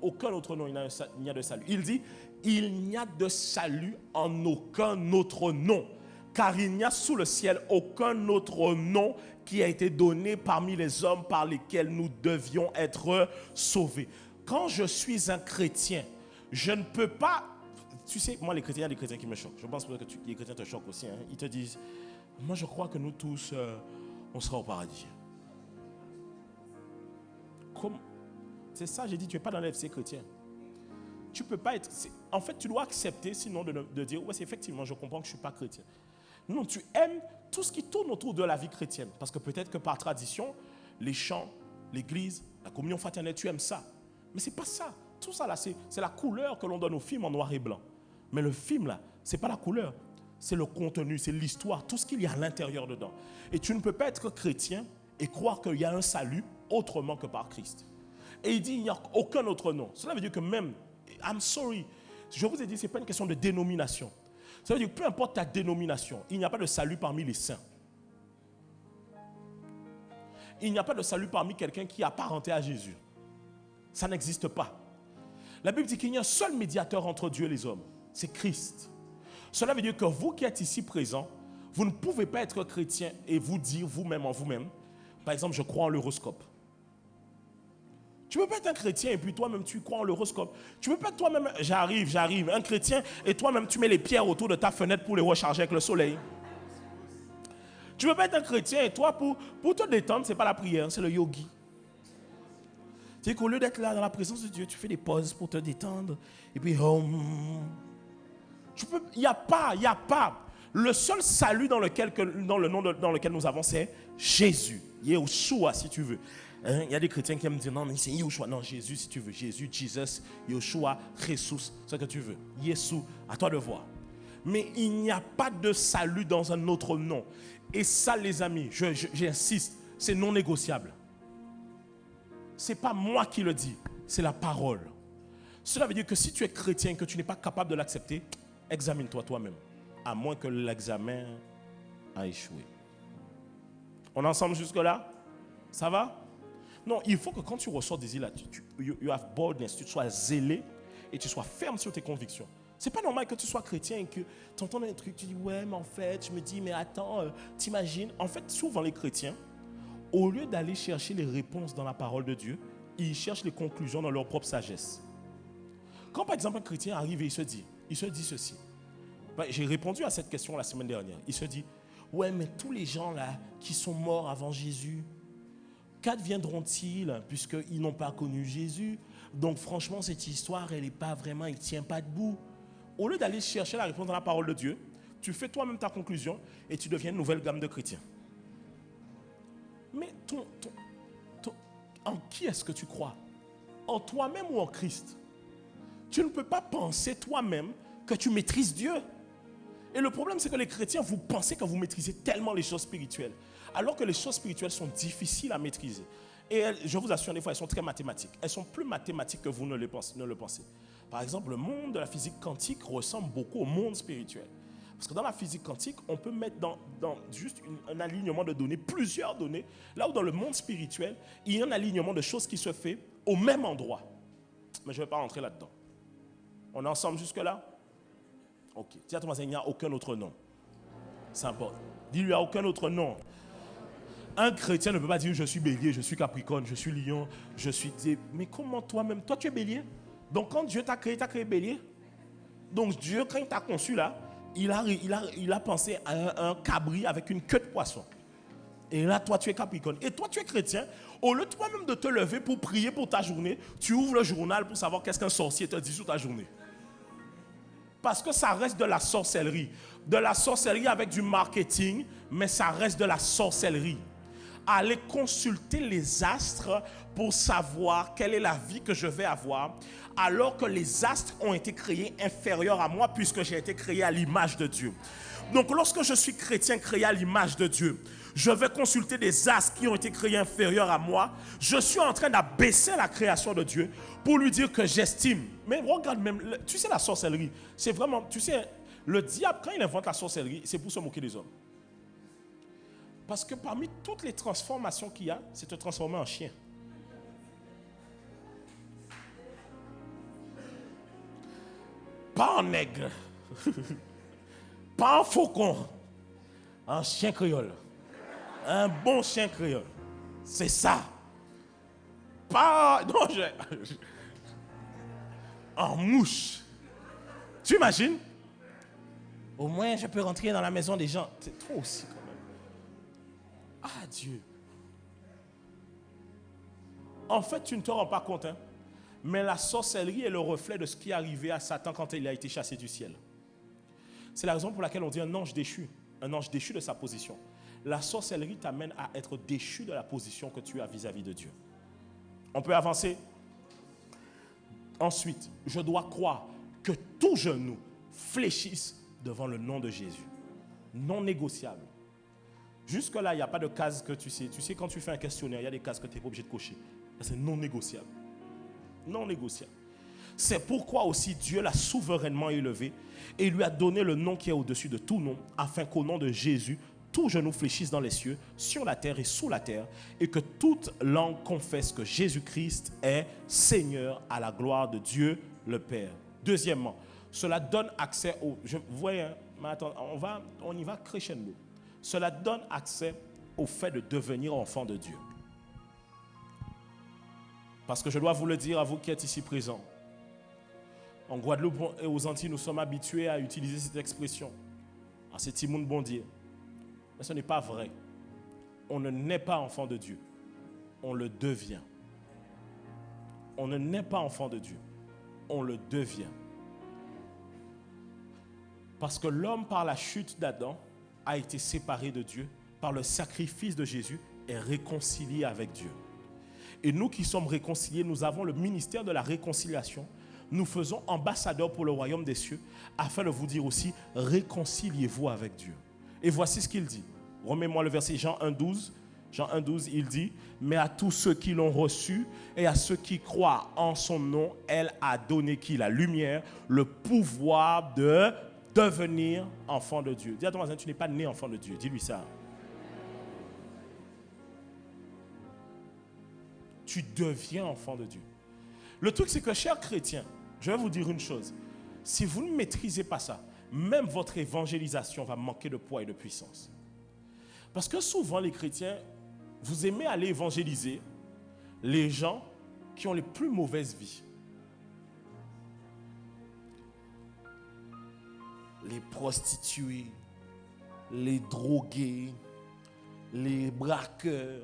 il n'y a de salut. Il dit, il n'y a de salut en aucun autre nom. Car il n'y a sous le ciel aucun autre nom qui a été donné parmi les hommes par lesquels nous devions être sauvés. Quand je suis un chrétien, je ne peux pas... Tu sais, moi, les chrétiens, il y a des chrétiens qui me choquent. Je pense que les chrétiens te choquent aussi. Hein. Ils te disent, moi, je crois que nous tous, on sera au paradis. Comme... C'est ça, j'ai dit, tu n'es pas dans l'FC chrétien. Tu ne peux pas être... En fait, tu dois accepter, sinon de dire, ouais, c'est effectivement, je comprends que je ne suis pas chrétien. Non, tu aimes tout ce qui tourne autour de la vie chrétienne. Parce que peut-être que par tradition, les chants, l'église, la communion fraternelle, tu aimes ça. Mais ce n'est pas ça. Tout ça, là, c'est la couleur que l'on donne au film en noir et blanc. Mais le film, là, ce n'est pas la couleur. C'est le contenu, c'est l'histoire, tout ce qu'il y a à l'intérieur dedans. Et tu ne peux pas être chrétien et croire qu'il y a un salut autrement que par Christ. Et il dit, il n'y a aucun autre nom. Cela veut dire que même, I'm sorry, je vous ai dit, ce n'est pas une question de dénomination. Ça veut dire que peu importe ta dénomination, il n'y a pas de salut parmi les saints. Il n'y a pas de salut parmi quelqu'un qui est apparenté à Jésus. Ça n'existe pas. La Bible dit qu'il y a un seul médiateur entre Dieu et les hommes. C'est Christ. Cela veut dire que vous qui êtes ici présents, vous ne pouvez pas être chrétien et vous dire vous-même en vous-même, par exemple, je crois en l'horoscope. Tu ne peux pas être un chrétien et puis toi-même tu crois en l'horoscope. Tu ne peux pas être toi-même, j'arrive, un chrétien et toi-même tu mets les pierres autour de ta fenêtre pour les recharger avec le soleil. Tu ne peux pas être un chrétien et toi pour te détendre, ce n'est pas la prière, c'est le yogi. C'est qu'au lieu d'être là dans la présence de Dieu, tu fais des pauses pour te détendre. Et puis, il n'y a pas. Le seul salut dans le nom dans lequel nous avons, c'est Jésus. Yeshua, si tu veux. Il y a des chrétiens qui aiment dire, non, mais c'est Yeshua. Non, Jésus, si tu veux. Jésus, Jesus, Yeshua, Jesus, ce que tu veux. Yesu, à toi de voir. Mais il n'y a pas de salut dans un autre nom. Et ça, les amis, j'insiste, c'est non négociable. Ce n'est pas moi qui le dis, c'est la parole. Cela veut dire que si tu es chrétien et que tu n'es pas capable de l'accepter, examine-toi toi-même. À moins que l'examen a échoué. On est ensemble jusque-là? Ça va? Non, il faut que quand tu ressors des îles, you have boldness, tu sois zélé et tu sois ferme sur tes convictions. C'est pas normal que tu sois chrétien et que tu entends un truc, tu dis, ouais, mais en fait, je me dis, mais attends, t'imagines. En fait, souvent les chrétiens, au lieu d'aller chercher les réponses dans la parole de Dieu, ils cherchent les conclusions dans leur propre sagesse. Quand par exemple un chrétien arrive et il se dit ceci. J'ai répondu à cette question la semaine dernière. Il se dit, ouais, mais tous les gens là qui sont morts avant Jésus, qu'adviendront-ils puisqu'ils n'ont pas connu Jésus? Donc franchement, cette histoire, elle ne tient pas debout. Au lieu d'aller chercher la réponse dans la parole de Dieu, tu fais toi-même ta conclusion et tu deviens une nouvelle gamme de chrétiens. Mais en qui est-ce que tu crois? En toi-même ou en Christ? Tu ne peux pas penser toi-même que tu maîtrises Dieu. Et le problème, c'est que les chrétiens, vous pensez que vous maîtrisez tellement les choses spirituelles, alors que les choses spirituelles sont difficiles à maîtriser. Et je vous assure, des fois, elles sont très mathématiques. Elles sont plus mathématiques que vous ne le pensez. Par exemple, le monde de la physique quantique ressemble beaucoup au monde spirituel. Parce que dans la physique quantique, on peut mettre dans juste un alignement de données, plusieurs données, là où dans le monde spirituel, il y a un alignement de choses qui se fait au même endroit. Mais je ne vais pas rentrer là-dedans. On est ensemble jusque-là? Ok. Dis à ton voisin, il n'y a aucun autre nom. C'est important. Dis-lui, il n'y a aucun autre nom. Un chrétien ne peut pas dire, je suis bélier, je suis capricorne, je suis lion, je suis... Mais comment toi-même? Toi, tu es bélier? Donc quand Dieu t'a créé bélier? Donc Dieu, quand il t'a conçu là, il a pensé à un cabri avec une queue de poisson. Et là, toi, tu es capricorne. Et toi, tu es chrétien. Au lieu toi-même de te lever pour prier pour ta journée, tu ouvres le journal pour savoir qu'est-ce qu'un sorcier te dit sur ta journée. Parce que ça reste de la sorcellerie. De la sorcellerie avec du marketing, mais ça reste de la sorcellerie. Aller consulter les astres pour savoir quelle est la vie que je vais avoir, alors que les astres ont été créés inférieurs à moi puisque j'ai été créé à l'image de Dieu. Donc lorsque je suis chrétien créé à l'image de Dieu, je vais consulter des astres qui ont été créés inférieurs à moi. Je suis en train d'abaisser la création de Dieu pour lui dire que j'estime. Mais regarde même, tu sais la sorcellerie, c'est vraiment, tu sais, Le diable, quand il invente la sorcellerie, c'est pour se moquer des hommes. Parce que parmi toutes les transformations qu'il y a, c'est te transformer en chien. Pas en nègre. Pas en faucon. Un chien créole. Un bon chien créole. C'est ça. Pas... Non, en mouche. Tu imagines? Au moins, je peux rentrer dans la maison des gens. C'est trop aussi, quand même. Ah, Dieu. En fait, tu ne te rends pas compte, hein? Mais la sorcellerie est le reflet de ce qui est arrivé à Satan quand il a été chassé du ciel. C'est la raison pour laquelle on dit un ange déchu de sa position. La sorcellerie t'amène à être déchu de la position que tu as vis-à-vis de Dieu. On peut avancer. Ensuite, je dois croire que tout genou fléchisse devant le nom de Jésus. Non négociable. Jusque-là, il n'y a pas de case que tu sais. Tu sais, quand tu fais un questionnaire, il y a des cases que tu n'es pas obligé de cocher. C'est non négociable. Non négociable. C'est pourquoi aussi Dieu l'a souverainement élevé et lui a donné le nom qui est au-dessus de tout nom, afin qu'au nom de Jésus, tout genou fléchisse dans les cieux, sur la terre et sous la terre, et que toute langue confesse que Jésus-Christ est Seigneur à la gloire de Dieu le Père. Deuxièmement, cela donne accès au... Vous voyez, hein, mais attends, on y va crescendo. Cela donne accès au fait de devenir enfant de Dieu. Parce que je dois vous le dire à vous qui êtes ici présents. En Guadeloupe et aux Antilles, nous sommes habitués à utiliser cette expression. Ah, c'est Timoun Bondier. Mais ce n'est pas vrai. On ne naît pas enfant de Dieu. On le devient. On ne naît pas enfant de Dieu. On le devient. Parce que l'homme, par la chute d'Adam, a été séparé de Dieu. Par le sacrifice de Jésus, est réconcilié avec Dieu. Et nous qui sommes réconciliés, nous avons le ministère de la réconciliation. Nous faisons ambassadeurs pour le royaume des cieux, afin de vous dire aussi, réconciliez-vous avec Dieu. Et voici ce qu'il dit. Remets-moi le verset Jean 1,12. Jean 1,12, il dit, mais à tous ceux qui l'ont reçu et à ceux qui croient en son nom, elle a donné qui? La lumière, le pouvoir de devenir enfant de Dieu. Dis à ton voisin, tu n'es pas né enfant de Dieu. Dis-lui ça. Tu deviens enfant de Dieu. Le truc, c'est que, chers chrétiens, je vais vous dire une chose. Si vous ne maîtrisez pas ça, même votre évangélisation va manquer de poids et de puissance. Parce que souvent, les chrétiens, vous aimez aller évangéliser les gens qui ont les plus mauvaises vies. Les prostituées, les drogués, les braqueurs,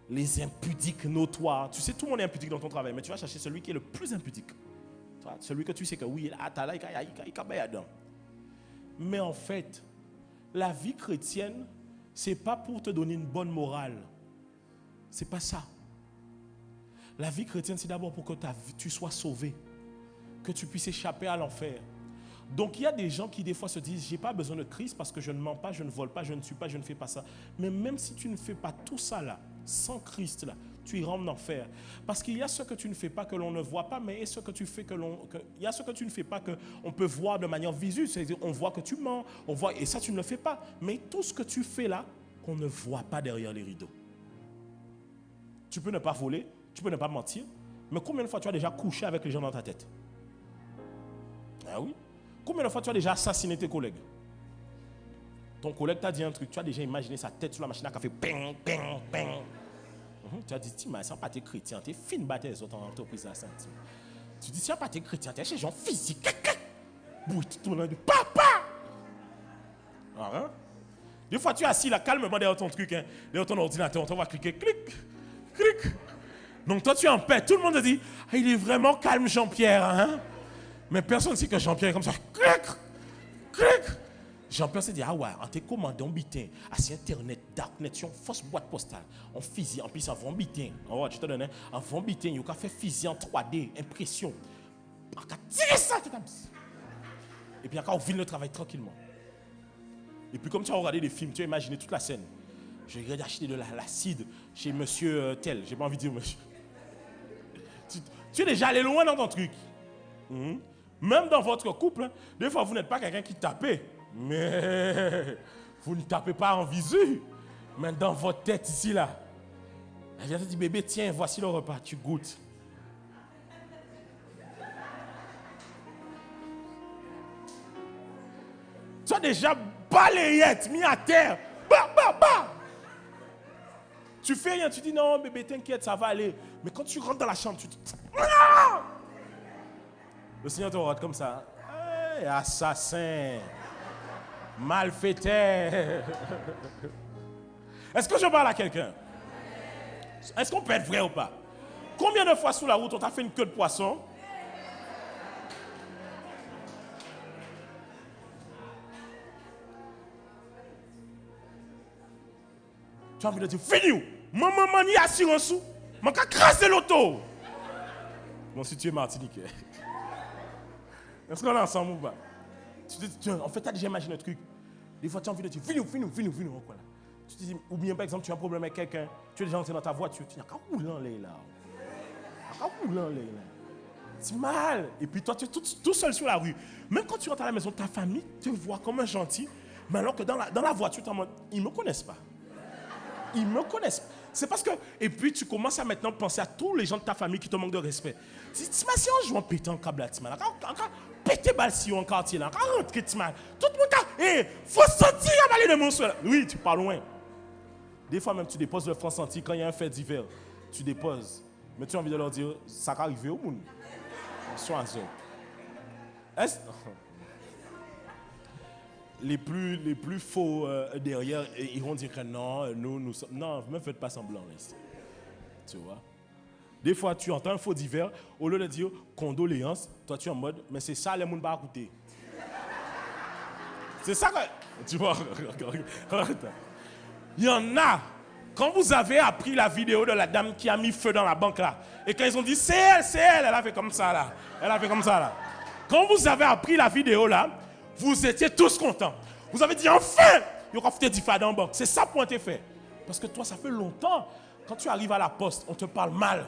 les impudiques notoires. Tu sais, tout le monde est impudique dans ton travail, mais tu vas chercher celui qui est le plus impudique. Celui que tu sais que oui, mais en fait, la vie chrétienne, ce n'est pas pour te donner une bonne morale. Ce n'est pas ça. La vie chrétienne, c'est d'abord pour que tu sois sauvé, que tu puisses échapper à l'enfer. Donc il y a des gens qui des fois se disent, je n'ai pas besoin de Christ parce que je ne mens pas, je ne vole pas, je ne tue pas, je ne fais pas ça. Mais même si tu ne fais pas tout ça là, sans Christ là, tu iras en enfer. Parce qu'il y a ce que tu ne fais pas que l'on ne voit pas, mais il y a ce que tu fais il y a ce que tu ne fais pas qu'on peut voir de manière visuelle. C'est-à-dire on voit que tu mens, on voit, et ça tu ne le fais pas. Mais tout ce que tu fais là, qu'on ne voit pas derrière les rideaux. Tu peux ne pas voler, tu peux ne pas mentir, mais combien de fois tu as déjà couché avec les gens dans ta tête? Ah oui. Combien de fois tu as déjà assassiné tes collègues? Ton collègue t'a dit un truc, tu as déjà imaginé sa tête sur la machine à café, ping, ping, ping. Tu as dit, mais ça n'a pas été chrétien, tu es fin battre les autres en entreprise à ça. Tu dis, ça n'a pas été chrétien, tu es chez les gens physiques. Bouille, tu tournes, papa! Hein? Des fois, tu es assis là, calmement derrière ton truc, hein, derrière ton ordinateur, on va cliquer, clic, clic. Donc toi, tu es en paix. Tout le monde te dit, ah, il est vraiment calme, Jean-Pierre. Hein? Mais personne ne sait que Jean-Pierre est comme ça. Clic, clic. Jean-Pierre s'est dit, ah ouais, on t'a commandé un bitin, à Internet, Darknet, sur une fausse boîte postale, en physique, en plus, avant bitin. Oh, tu te donnes, avant bitin, il y a fait physique en 3D, impression. On a tiré ça, et puis, on vit le travail tranquillement. Et puis, comme tu as regardé des films, tu as imaginé toute la scène. Je regarde acheter de l'acide chez monsieur tel, j'ai pas envie de dire monsieur. Tu es déjà allé loin dans ton truc. Même dans votre couple, hein, des fois, vous n'êtes pas quelqu'un qui tape. Mais vous ne tapez pas en visu. Mais dans votre tête ici, là. Elle vient te dire, bébé, tiens, voici le repas, tu goûtes. Tu as déjà balayette, mis à terre. Bah, bah, bah. Tu fais rien, tu dis non, bébé, t'inquiète, ça va aller. Mais quand tu rentres dans la chambre, tu te... Le Seigneur te regarde comme ça. Hey, assassin. Malfaiteur. Est-ce que je parle à quelqu'un? Est-ce qu'on peut être vrai ou pas? Combien de fois sous la route on t'a fait une queue de poisson? Tu as envie de dire, fini! Maman, ni assurance ou? Maman, craser l'auto! Bon, si tu es Martiniquais. Est-ce qu'on est ensemble ou pas? Tu te dis, en fait, tu as déjà imaginé un truc. Des fois, tu as envie de dire, fini. Voilà. Tu te dis, ou bien, par exemple, tu as un problème avec quelqu'un, tu es déjà entré dans ta voiture, tu dis, qu'à rouler en l'air là. C'est mal. Et puis toi, tu es tout seul sur la rue. Même quand tu rentres à la maison, ta famille te voit comme un gentil, mais alors que dans la voiture, tu es en mode, ils ne me connaissent pas. Ils me connaissent. C'est parce que... Et puis, tu commences à maintenant penser à tous les gens de ta famille qui te manquent de respect. Si on joue en pétant un câble là, encore péter balle si on quartier là, encore rentrer, tout le monde, faut sentir à baler de mon soeur. Oui, tu parles loin. Des fois même, tu déposes le franc senti quand il y a un fait divers. Tu déposes. Mais tu as envie de leur dire, ça va arriver au monde. Sois est-ce... Les plus faux derrière iront dire que non, nous sommes... Non, ne me faites pas semblant. Ici. Tu vois? Des fois, tu entends un faux divers, au lieu de dire condoléances, toi tu es en mode, mais c'est ça, les gens ne vont pas écouter. C'est ça que... Tu vois? Il y en a, quand vous avez appris la vidéo de la dame qui a mis feu dans la banque là, et quand ils ont dit, c'est elle a fait comme ça là. Quand vous avez appris la vidéo là, vous étiez tous contents. Vous avez dit, enfin, il y aura fait du fada dans la banque. C'est ça pour être fait. Parce que toi, ça fait longtemps. Quand tu arrives à la poste, on te parle mal.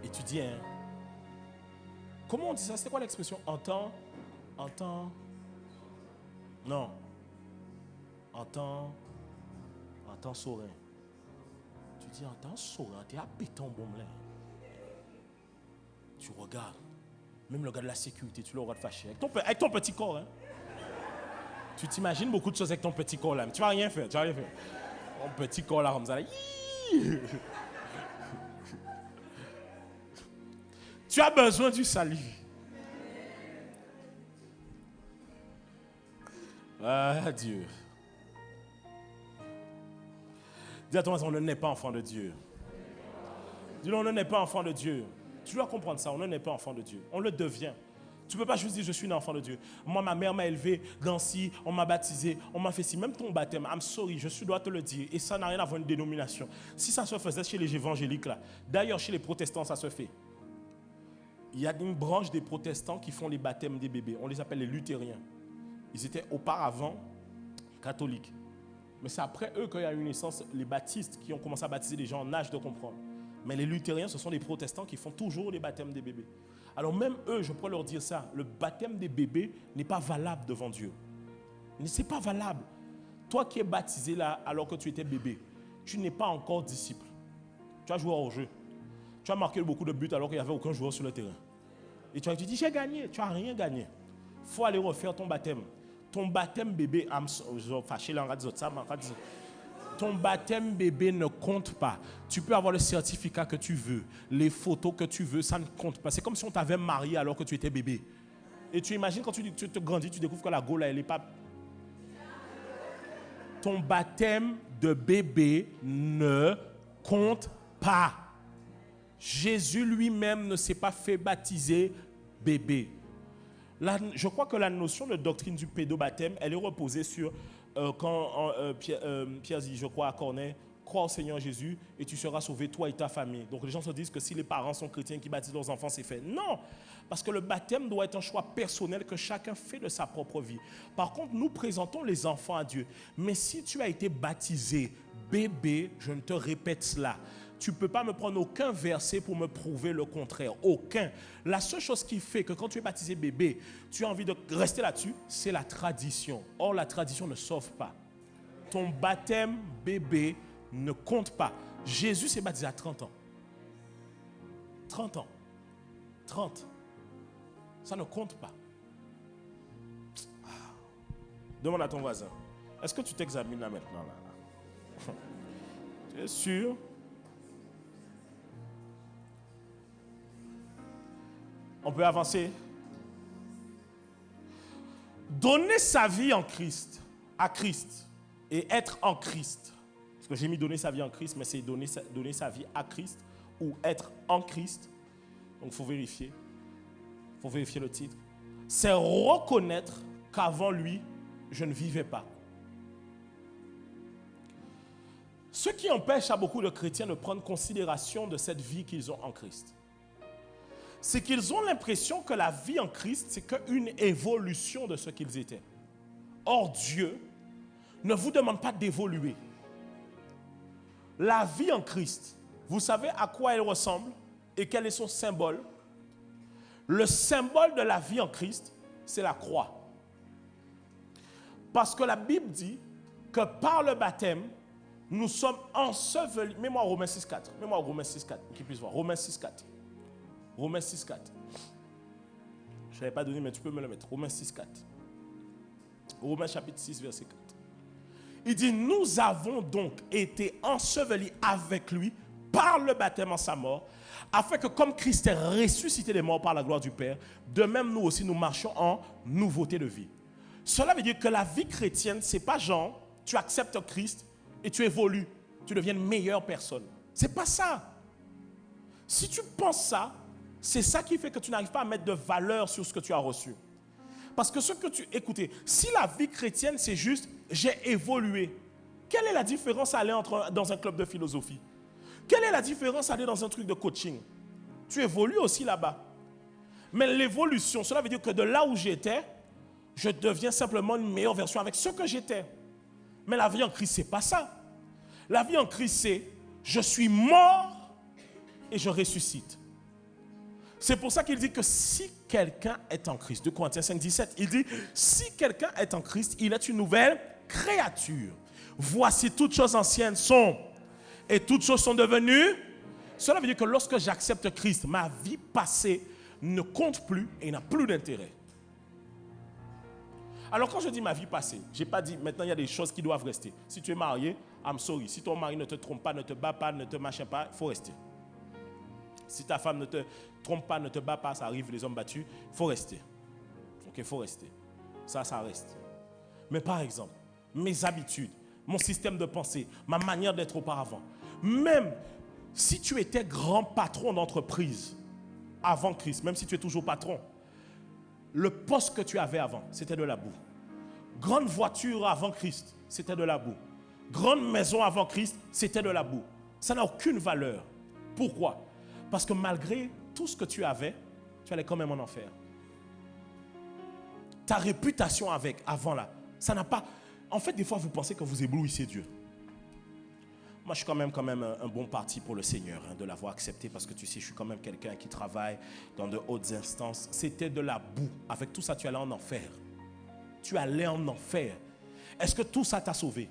Et tu dis, hein, comment on dit ça? C'était quoi l'expression? Entends. Non. Entends Sorin. Tu dis, entends Sorin, t'es à péton bon là. Tu regardes. Même le gars de la sécurité, tu le regardes fâché. Avec ton petit corps, hein. Tu t'imagines beaucoup de choses avec ton petit corps là. Mais tu vas rien faire. Ton petit corps là, comme ça. Là. Tu as besoin du salut. Ah, Dieu. Dis à ton voisin, on ne naît pas enfant de Dieu. Dis-le, on ne naît pas enfant de Dieu. Tu dois comprendre ça, on ne naît pas enfant de Dieu. On le devient. Tu ne peux pas juste dire, je suis un enfant de Dieu. Moi, ma mère m'a élevé dans ci, on m'a baptisé, on m'a fait ci. Même ton baptême, I'm sorry, je dois te le dire. Et ça n'a rien à voir avec une dénomination. Si ça se faisait chez les évangéliques, là, d'ailleurs, chez les protestants, ça se fait. Il y a une branche des protestants qui font les baptêmes des bébés. On les appelle les luthériens. Ils étaient auparavant catholiques. Mais c'est après eux qu'il y a eu naissance les baptistes qui ont commencé à baptiser les gens en âge de comprendre. Mais les luthériens, ce sont les protestants qui font toujours les baptêmes des bébés. Alors même eux, je pourrais leur dire ça, le baptême des bébés n'est pas valable devant Dieu. C'est pas valable. Toi qui es baptisé là alors que tu étais bébé, tu n'es pas encore disciple. Tu as joué au jeu. Tu as marqué beaucoup de buts alors qu'il n'y avait aucun joueur sur le terrain. Et tu dis, j'ai gagné. Tu n'as rien gagné. Il faut aller refaire ton baptême. Ton baptême bébé, ton baptême bébé ne compte pas. Tu peux avoir le certificat que tu veux, les photos que tu veux, ça ne compte pas. C'est comme si on t'avait marié alors que tu étais bébé. Et tu imagines quand tu te grandis, tu découvres que la Gaule, elle n'est pas... Ton baptême de bébé ne compte pas. Jésus lui-même ne s'est pas fait baptiser bébé. Je crois que la notion de doctrine du pédobaptême, elle est reposée sur quand Pierre dit, je crois à Corneille, crois au Seigneur Jésus et tu seras sauvé, toi et ta famille. Donc les gens se disent que si les parents sont chrétiens qui baptisent leurs enfants, c'est fait. Non, parce que le baptême doit être un choix personnel que chacun fait de sa propre vie. Par contre, nous présentons les enfants à Dieu. Mais si tu as été baptisé bébé, je ne te répète cela. Tu ne peux pas me prendre aucun verset pour me prouver le contraire. Aucun. La seule chose qui fait que quand tu es baptisé bébé, tu as envie de rester là-dessus, c'est la tradition. Or, la tradition ne sauve pas. Ton baptême bébé ne compte pas. Jésus s'est baptisé à 30 ans. 30 ans. 30. Ça ne compte pas. Demande à ton voisin. Est-ce que tu t'examines là maintenant? Là? Tu es sûr? On peut avancer. Donner sa vie en Christ, à Christ, et être en Christ. Parce que j'ai mis donner sa vie en Christ, mais c'est donner sa vie à Christ ou être en Christ. Donc il faut vérifier. Il faut vérifier le titre. C'est reconnaître qu'avant lui, je ne vivais pas. Ce qui empêche à beaucoup de chrétiens de prendre considération de cette vie qu'ils ont en Christ, c'est qu'ils ont l'impression que la vie en Christ, c'est qu'une évolution de ce qu'ils étaient. Or, Dieu ne vous demande pas d'évoluer. La vie en Christ, vous savez à quoi elle ressemble et quel est son symbole? Le symbole de la vie en Christ, c'est la croix. Parce que la Bible dit que par le baptême, nous sommes ensevelis. Mets-moi Romains 6,4. Mets-moi Romains 6,4, qui puisse voir. Romains 6,4. Romains 6,4. Je ne l'avais pas donné, mais tu peux me le mettre. Romains 6,4. Romains chapitre 6, verset 4. Il dit, nous avons donc été ensevelis avec lui par le baptême en sa mort, afin que comme Christ est ressuscité des morts par la gloire du Père, de même nous aussi nous marchons en nouveauté de vie. Cela veut dire que la vie chrétienne, ce n'est pas genre, tu acceptes Christ et tu évolues, tu deviens une meilleure personne. Ce n'est pas ça. Si tu penses ça, c'est ça qui fait que tu n'arrives pas à mettre de valeur sur ce que tu as reçu. Parce que écoutez, si la vie chrétienne, c'est juste, j'ai évolué, quelle est la différence à aller dans un club de philosophie? Quelle est la différence à aller dans un truc de coaching? Tu évolues aussi là-bas. Mais l'évolution, cela veut dire que de là où j'étais, je deviens simplement une meilleure version avec ce que j'étais. Mais la vie en Christ, ce n'est pas ça. La vie en Christ, c'est je suis mort et je ressuscite. C'est pour ça qu'il dit que si quelqu'un est en Christ, 2 Corinthiens 5, 17, il dit, si quelqu'un est en Christ, il est une nouvelle créature. Voici toutes choses anciennes sont, et toutes choses sont devenues. Cela veut dire que lorsque j'accepte Christ, ma vie passée ne compte plus et n'a plus d'intérêt. Alors quand je dis ma vie passée, je n'ai pas dit maintenant il y a des choses qui doivent rester. Si tu es marié, I'm sorry. Si ton mari ne te trompe pas, ne te bat pas, ne te machin pas, il faut rester. Si ta femme ne te trompe pas, ne te bat pas, ça arrive les hommes battus, il faut rester. Ok, il faut rester. Ça reste. Mais par exemple, mes habitudes, mon système de pensée, ma manière d'être auparavant, même si tu étais grand patron d'entreprise avant Christ, même si tu es toujours patron, le poste que tu avais avant, c'était de la boue. Grande voiture avant Christ, c'était de la boue. Grande maison avant Christ, c'était de la boue. Ça n'a aucune valeur. Pourquoi? Parce que malgré tout ce que tu avais, tu allais quand même en enfer. Ta réputation avant là, ça n'a pas... En fait, des fois, vous pensez que vous éblouissez Dieu. Moi, je suis quand même un bon parti pour le Seigneur, de l'avoir accepté, parce que tu sais, je suis quand même quelqu'un qui travaille dans de hautes instances. C'était de la boue. Avec tout ça, tu allais en enfer. Tu allais en enfer. Est-ce que tout ça t'a sauvé?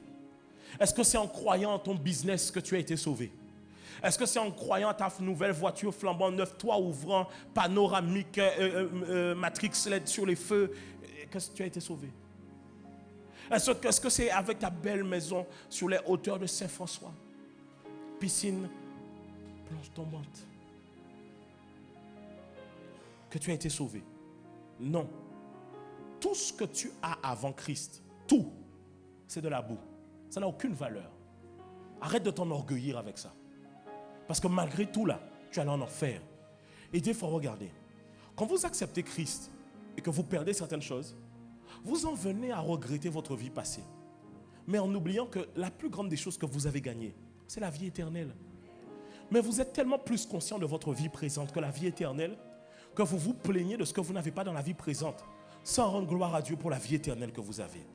Est-ce que c'est en croyant en ton business que tu as été sauvé? Est-ce que c'est en croyant à ta nouvelle voiture flambant neuf, toit ouvrant, panoramique, matrix LED sur les feux, que tu as été sauvé? Est-ce que c'est avec ta belle maison sur les hauteurs de Saint-François? Piscine, planche tombante, que tu as été sauvé? Non. Tout ce que tu as avant Christ, tout, c'est de la boue. Ça n'a aucune valeur. Arrête de t'enorgueillir avec ça. Parce que malgré tout là, tu allais en enfer. Et il faut regarder. Quand vous acceptez Christ et que vous perdez certaines choses, vous en venez à regretter votre vie passée. Mais en oubliant que la plus grande des choses que vous avez gagnées, c'est la vie éternelle. Mais vous êtes tellement plus conscient de votre vie présente que la vie éternelle, que vous vous plaignez de ce que vous n'avez pas dans la vie présente, sans rendre gloire à Dieu pour la vie éternelle que vous avez.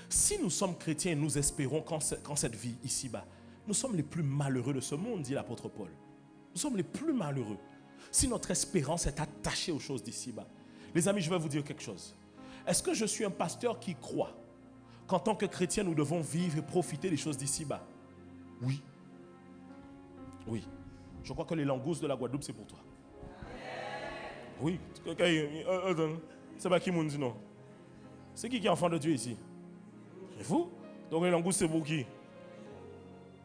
Si nous sommes chrétiens et nous espérons qu'en cette vie ici-bas, nous sommes les plus malheureux de ce monde, dit l'apôtre Paul. Nous sommes les plus malheureux. Si notre espérance est attachée aux choses d'ici-bas. Les amis, je vais vous dire quelque chose. Est-ce que je suis un pasteur qui croit qu'en tant que chrétien, nous devons vivre et profiter des choses d'ici-bas? Oui. Oui. Je crois que les langoustes de la Guadeloupe, c'est pour toi. Oui. C'est pas qui m'a dit non. C'est qui est enfant de Dieu ici? C'est vous. Donc les langoustes, c'est pour qui?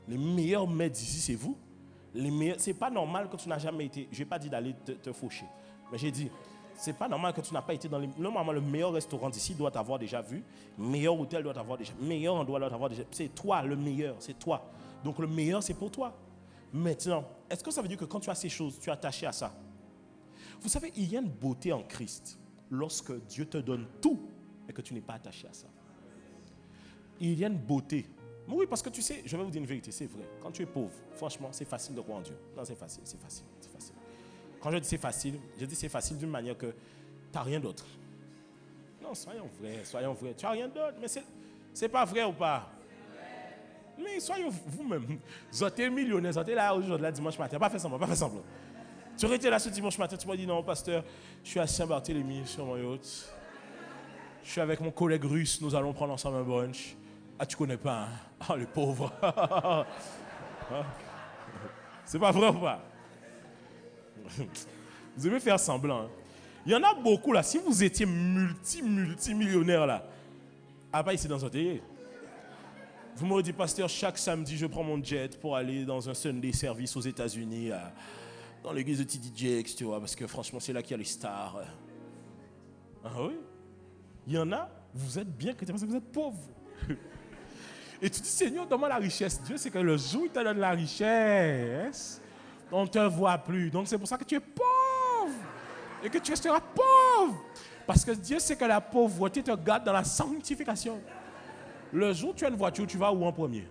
Les meilleurs maîtres d'ici, c'est vous. Les meilleurs. C'est pas normal que tu n'as jamais été. Je n'ai pas dit d'aller te faucher. Mais j'ai dit, c'est pas normal que tu n'as pas été dans les. Normalement, le meilleur restaurant d'ici doit t'avoir déjà vu. Le meilleur hôtel doit t'avoir déjà. Le meilleur endroit doit t'avoir déjà. C'est toi le meilleur, c'est toi. Donc le meilleur, c'est pour toi. Maintenant, est-ce que ça veut dire que quand tu as ces choses, tu es attaché à ça? Vous savez, il y a une beauté en Christ lorsque Dieu te donne tout et que tu n'es pas attaché à ça. Il y a une beauté. Oui, parce que tu sais, je vais vous dire une vérité, c'est vrai. Quand tu es pauvre, franchement, c'est facile de croire en Dieu. Non, c'est facile, c'est facile, c'est facile. Quand je dis c'est facile d'une manière que tu n'as rien d'autre. Non, soyons vrais. Tu n'as rien d'autre, mais c'est pas vrai ou pas? Mais soyez vous-même. Vous êtes millionnaire, vous êtes là aujourd'hui, là, dimanche matin. Pas fait semblant. Tu aurais été là ce dimanche matin, tu m'as dit non, pasteur, je suis à Saint-Barthélemy sur mon yacht. Je suis avec mon collègue russe, nous allons prendre ensemble un brunch. Ah, tu connais pas, hein? Ah, le pauvre. C'est pas vrai ou pas? Vous aimez faire semblant. Hein? Il y en a beaucoup là. Si vous étiez multimillionnaire là, à pas ici dans un télé. Vous m'aurez dit, pasteur, chaque samedi, je prends mon jet pour aller dans un Sunday service aux États-Unis, dans l'église de TD Jakes, tu vois, parce que franchement, c'est là qu'il y a les stars. Ah oui? Il y en a, vous êtes bien chrétien parce que vous êtes pauvre. Et tu dis, Seigneur, donne-moi la richesse. Dieu, c'est que le jour où il te donne la richesse, on ne te voit plus. Donc c'est pour ça que tu es pauvre. Et que tu resteras pauvre. Parce que Dieu sait que la pauvreté te garde dans la sanctification. Le jour où tu as une voiture, tu vas où en premier?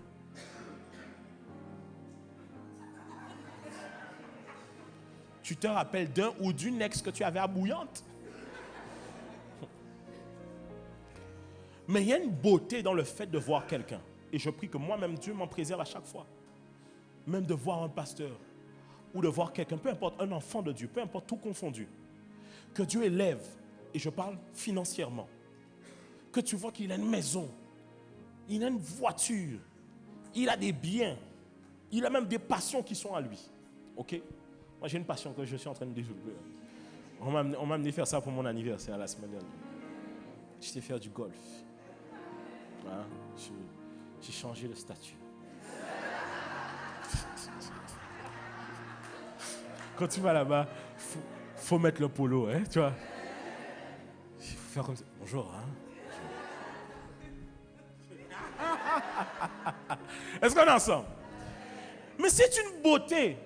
Tu te rappelles d'un ou d'une ex que tu avais à bouillante? Mais il y a une beauté dans le fait de voir quelqu'un. Et je prie que moi-même, Dieu m'en préserve à chaque fois. Même de voir un pasteur ou de voir quelqu'un, peu importe, un enfant de Dieu, peu importe, tout confondu. Que Dieu élève, et je parle financièrement. Que tu vois qu'il a une maison, il a une voiture, il a des biens, il a même des passions qui sont à lui. Ok? Moi, j'ai une passion que je suis en train de développer. On m'a amené faire ça pour mon anniversaire la semaine dernière. J'étais faire du golf. Hein? J'ai changé le statut. Quand tu vas là-bas, faut mettre le polo, hein, tu vois. Il faut faire comme ça. Bonjour, hein. Est-ce qu'on est ensemble? Mais c'est une beauté.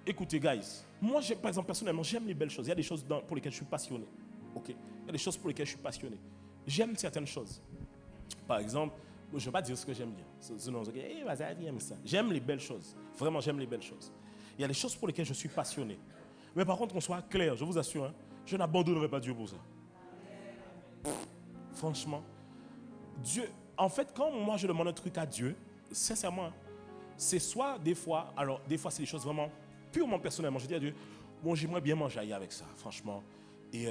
Écoutez, guys, moi, par exemple, personnellement, j'aime les belles choses. Il y a des choses pour lesquelles je suis passionné. Ok? Il y a des choses pour lesquelles je suis passionné. J'aime certaines choses. Par exemple, je ne vais pas dire ce que j'aime bien. Sinon, j'aime les belles choses. Vraiment, j'aime les belles choses. Il y a des choses pour lesquelles je suis passionné. Mais par contre, qu'on soit clair, je vous assure, hein, je n'abandonnerai pas Dieu pour ça. Franchement, Dieu, en fait, quand moi je demande un truc à Dieu, sincèrement, c'est soit des fois, alors des fois c'est des choses vraiment purement personnellement. Je dis à Dieu, bon, j'aimerais bien manger avec ça, franchement. Et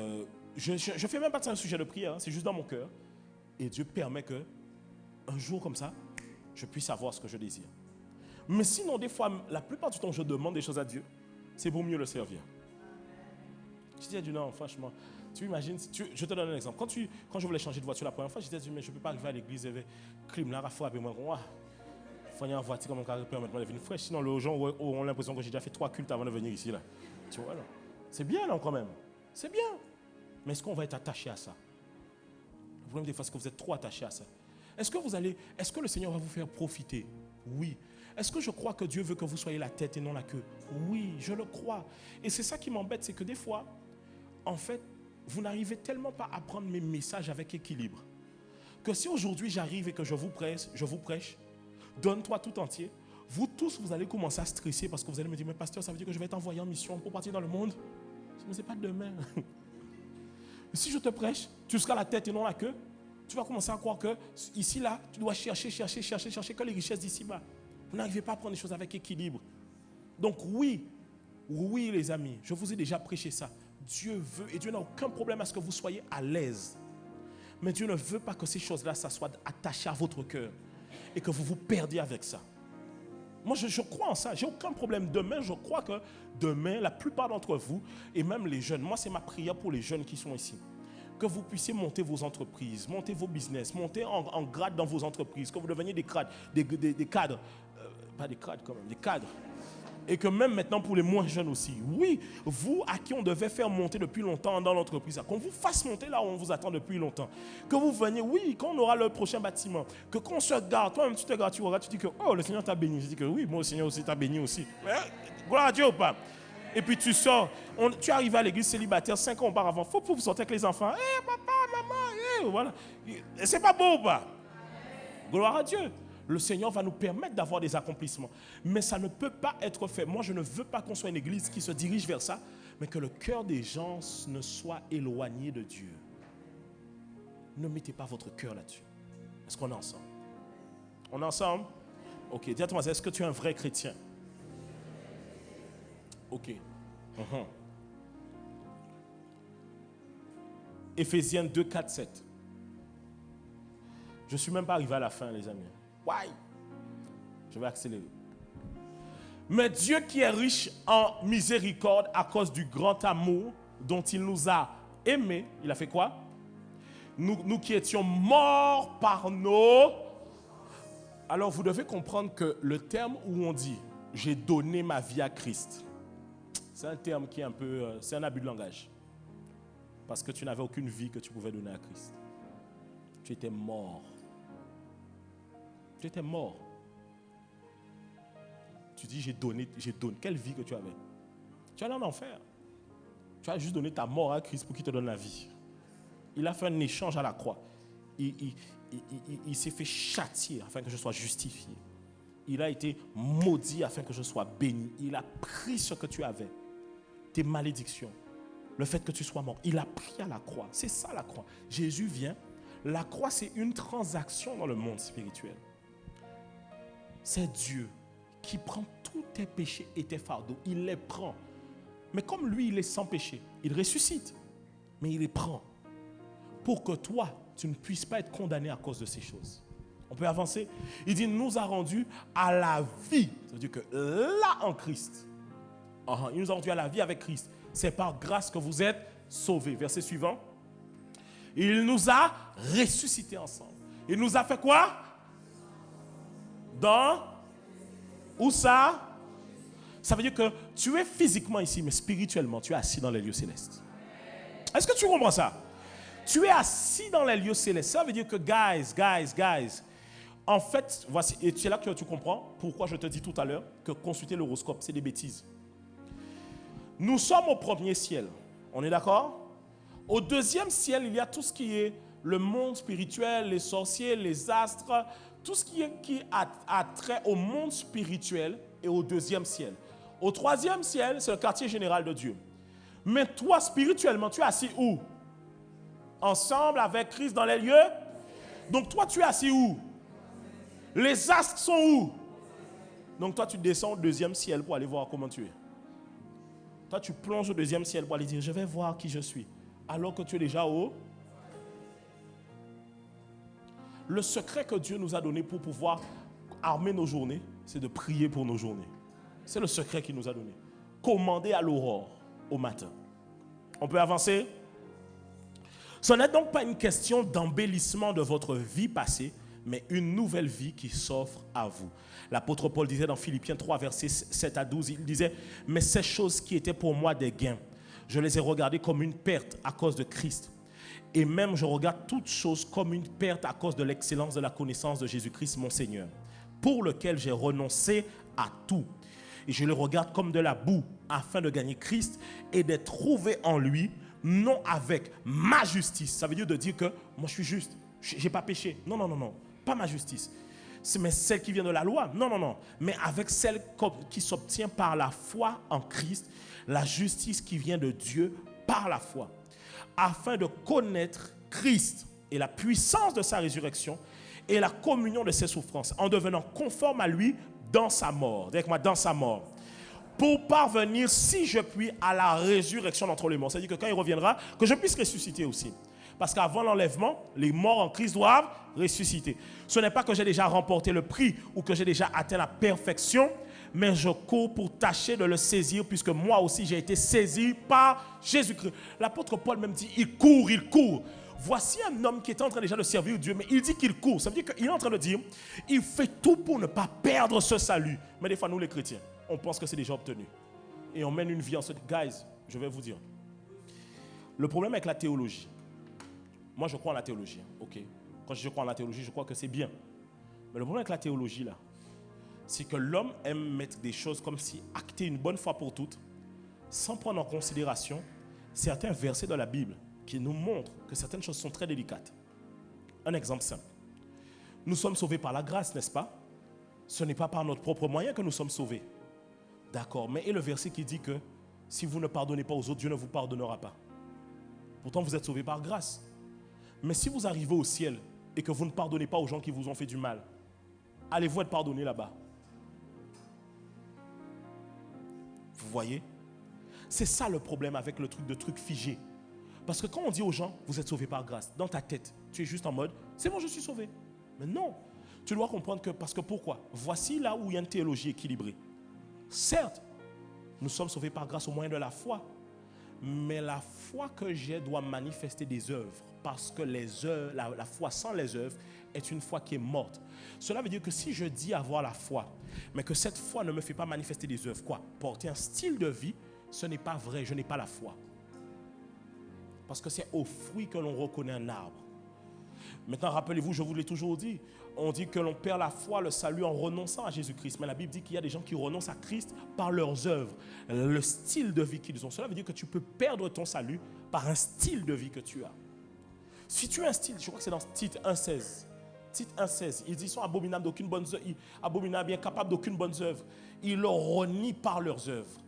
je ne fais même pas de ça un sujet de prière, hein, c'est juste dans mon cœur. Et Dieu permet que, un jour comme ça, je puisse avoir ce que je désire. Mais sinon, des fois, la plupart du temps, je demande des choses à Dieu, c'est pour mieux le servir. Je dis à Dieu, non, franchement, tu imagines, je te donne un exemple. Quand je voulais changer de voiture la première fois, je disais à Dieu, mais je ne peux pas arriver à l'église avec clim là, frapper moi. Il faut y avoir une voiture comme ça, permettre de venir fraîche. Sinon, les gens auront l'impression que j'ai déjà fait 3 cultes avant de venir ici. Là. Tu vois, là. C'est bien, non, quand même. C'est bien. Mais est-ce qu'on va être attaché à ça? Le problème des fois, c'est que vous êtes trop attaché à ça. Est-ce que le Seigneur va vous faire profiter? Oui. Est-ce que je crois que Dieu veut que vous soyez la tête et non la queue? Oui, je le crois. Et c'est ça qui m'embête, c'est que des fois, en fait, vous n'arrivez tellement pas à prendre mes messages avec équilibre. Que si aujourd'hui j'arrive et que je vous prêche, donne-toi tout entier, vous tous, vous allez commencer à stresser parce que vous allez me dire, mais pasteur, ça veut dire que je vais être envoyé en mission pour partir dans le monde? Mais ce n'est pas demain. Si je te prêche, tu seras la tête et non la queue. tu vas commencer à croire que ici, là, tu dois chercher que les richesses d'ici-bas. Vous n'arrivez pas à prendre les choses avec équilibre. Donc oui, les amis, je vous ai déjà prêché ça. Dieu veut, et Dieu n'a aucun problème à ce que vous soyez à l'aise. Mais Dieu ne veut pas que ces choses-là, ça soit attaché à votre cœur et que vous vous perdiez avec ça. Moi, je crois en ça. J'ai aucun problème. Demain, je crois que demain, la plupart d'entre vous, et même les jeunes, moi, c'est ma prière pour les jeunes qui sont ici, que vous puissiez monter vos entreprises, monter vos business, monter en grade dans vos entreprises, que vous deveniez des cadres, des cadres, pas des cadres quand même, des cadres. Et que même maintenant pour les moins jeunes aussi, oui, vous à qui on devait faire monter depuis longtemps dans l'entreprise, qu'on vous fasse monter là où on vous attend depuis longtemps, que vous veniez, oui, quand on aura le prochain bâtiment, que quand on se garde, toi-même tu te gardes, tu regardes, tu dis que oh, le Seigneur t'a béni, je dis que oui, moi le Seigneur aussi t'a béni aussi. Mais, gloire à Dieu ou pas? Et puis tu sors, tu arrives à l'église célibataire 5 ans auparavant, faut vous sortir avec les enfants, hé papa, maman, voilà. C'est pas beau ou pas? Gloire à Dieu. Le Seigneur va nous permettre d'avoir des accomplissements. Mais ça ne peut pas être fait. Moi, je ne veux pas qu'on soit une église qui se dirige vers ça, mais que le cœur des gens ne soit éloigné de Dieu. Ne mettez pas votre cœur là-dessus. Est-ce qu'on est ensemble? On est ensemble? Ok, dis à toi, est-ce que tu es un vrai chrétien? Ok. Éphésiens 2, 4, 7. Je ne suis même pas arrivé à la fin, les amis. Why? Je vais accélérer. Mais Dieu qui est riche en miséricorde à cause du grand amour dont il nous a aimés, il a fait quoi? Nous qui étions morts par nos... Alors vous devez comprendre que le terme où on dit « j'ai donné ma vie à Christ », c'est un terme qui est un peu... c'est un abus de langage. Parce que tu n'avais aucune vie que tu pouvais donner à Christ. Tu étais mort. Tu étais mort. Tu dis, j'ai donné. Quelle vie que tu avais? Tu allais en enfer. Tu as juste donné ta mort à Christ pour qu'il te donne la vie. Il a fait un échange à la croix. Il s'est fait châtier afin que je sois justifié. Il a été maudit afin que je sois béni. Il a pris ce que tu avais. Tes malédictions. Le fait que tu sois mort. Il a pris à la croix. C'est ça la croix. Jésus vient. La croix, c'est une transaction dans le monde spirituel. C'est Dieu qui prend tous tes péchés et tes fardeaux. Il les prend. Mais comme lui, il est sans péché, il ressuscite. Mais il les prend. Pour que toi, tu ne puisses pas être condamné à cause de ces choses. On peut avancer. Il dit, nous a rendus à la vie. Ça veut dire que là, en Christ, il nous a rendus à la vie avec Christ. C'est par grâce que vous êtes sauvés. Verset suivant. Il nous a ressuscités ensemble. Il nous a fait quoi? Dans où ça? Ça veut dire que tu es physiquement ici, mais spirituellement, tu es assis dans les lieux célestes. Est-ce que tu comprends ça? Tu es assis dans les lieux célestes. Ça veut dire que, guys, en fait, voici, et c'est là que tu comprends pourquoi je te dis tout à l'heure que consulter l'horoscope, c'est des bêtises. Nous sommes au premier ciel. On est d'accord? Au deuxième ciel, il y a tout ce qui est le monde spirituel, les sorciers, les astres, tout ce qui a trait au monde spirituel et au deuxième ciel. Au troisième ciel, c'est le quartier général de Dieu. Mais toi, spirituellement, tu es assis où? Ensemble avec Christ dans les lieux? Donc toi, tu es assis où? Les astres sont où? Donc toi, tu descends au deuxième ciel pour aller voir comment tu es. Toi, tu plonges au deuxième ciel pour aller dire, je vais voir qui je suis. Alors que tu es déjà haut. Le secret que Dieu nous a donné pour pouvoir armer nos journées, c'est de prier pour nos journées. C'est le secret qu'il nous a donné. Commander à l'aurore au matin. On peut avancer? Ce n'est donc pas une question d'embellissement de votre vie passée, mais une nouvelle vie qui s'offre à vous. L'apôtre Paul disait dans Philippiens 3, versets 7 à 12, il disait « Mais ces choses qui étaient pour moi des gains, je les ai regardées comme une perte à cause de Christ. Et même je regarde toutes choses comme une perte à cause de l'excellence de la connaissance de Jésus-Christ, mon Seigneur, pour lequel j'ai renoncé à tout. Et je le regarde comme de la boue, afin de gagner Christ et d'être trouvé en lui, non avec ma justice. » Ça veut dire de dire que moi je suis juste, je n'ai pas péché. Non, pas ma justice. Mais celle qui vient de la loi. Non. Mais avec celle qui s'obtient par la foi en Christ, la justice qui vient de Dieu par la foi. Afin de connaître Christ et la puissance de sa résurrection et la communion de ses souffrances, en devenant conforme à lui dans sa mort. Dis avec moi, dans sa mort. Pour parvenir, si je puis, à la résurrection d'entre les morts. C'est-à-dire que quand il reviendra, que je puisse ressusciter aussi. Parce qu'avant l'enlèvement, les morts en Christ doivent ressusciter. Ce n'est pas que j'ai déjà remporté le prix ou que j'ai déjà atteint la perfection, mais je cours pour tâcher de le saisir, puisque moi aussi j'ai été saisi par Jésus-Christ. L'apôtre Paul même dit, il court, il court. Voici un homme qui est en train déjà de servir Dieu, mais il dit qu'il court. Ça veut dire qu'il est en train de dire, il fait tout pour ne pas perdre ce salut. Mais des fois, nous les chrétiens, on pense que c'est déjà obtenu. Et on mène une vie en ce... Guys, je vais vous dire. Le problème avec la théologie, moi je crois en la théologie, ok. Quand je crois en la théologie, je crois que c'est bien. Mais le problème avec la théologie là, c'est que l'homme aime mettre des choses comme si acter une bonne fois pour toutes, sans prendre en considération certains versets de la Bible qui nous montrent que certaines choses sont très délicates. Un exemple simple. Nous sommes sauvés par la grâce, n'est-ce pas? Ce n'est pas par notre propre moyen que nous sommes sauvés. D'accord, mais et le verset qui dit que si vous ne pardonnez pas aux autres, Dieu ne vous pardonnera pas. Pourtant, vous êtes sauvés par grâce. Mais si vous arrivez au ciel et que vous ne pardonnez pas aux gens qui vous ont fait du mal, allez-vous être pardonné là-bas? Vous voyez? C'est ça le problème avec le truc figé. Parce que quand on dit aux gens, vous êtes sauvés par grâce, dans ta tête, tu es juste en mode, c'est bon, je suis sauvé. Mais non, tu dois comprendre que, parce que pourquoi? Voici là où il y a une théologie équilibrée. Certes, nous sommes sauvés par grâce au moyen de la foi, mais la foi que j'ai doit manifester des œuvres, parce que les œuvres, la foi sans les œuvres est une foi qui est morte. Cela veut dire que si je dis avoir la foi, mais que cette foi ne me fait pas manifester des œuvres, quoi? Porter un style de vie, ce n'est pas vrai, je n'ai pas la foi. Parce que c'est au fruit que l'on reconnaît un arbre. Maintenant, rappelez-vous, je vous l'ai toujours dit, on dit que l'on perd la foi, le salut en renonçant à Jésus-Christ. Mais la Bible dit qu'il y a des gens qui renoncent à Christ par leurs œuvres, le style de vie qu'ils ont. Cela veut dire que tu peux perdre ton salut par un style de vie que tu as. Si tu as un style, je crois que c'est dans Tite 1,16. Tite 1,16, ils disent sont abominables d'aucune bonne œuvre, abominables, incapables d'aucune bonne œuvre. Ils le renient par leurs œuvres.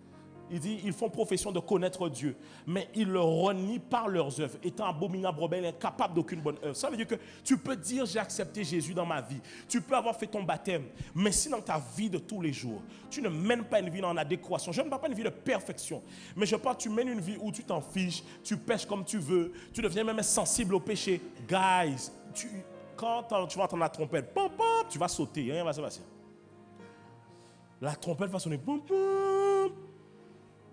Il dit, ils font profession de connaître Dieu, mais ils le renient par leurs œuvres, étant abominables, rebelles, incapables d'aucune bonne œuvre. Ça veut dire que tu peux dire, j'ai accepté Jésus dans ma vie. Tu peux avoir fait ton baptême, mais si dans ta vie de tous les jours, tu ne mènes pas une vie en adéquation, je ne parle pas une vie de perfection, mais je parle, tu mènes une vie où tu t'en fiches, tu pêches comme tu veux, tu deviens même sensible au péché. Guys, quand tu vas entendre la trompette, pom, pom, tu vas sauter, rien ne va se passer. La trompette va sonner, pom, pom.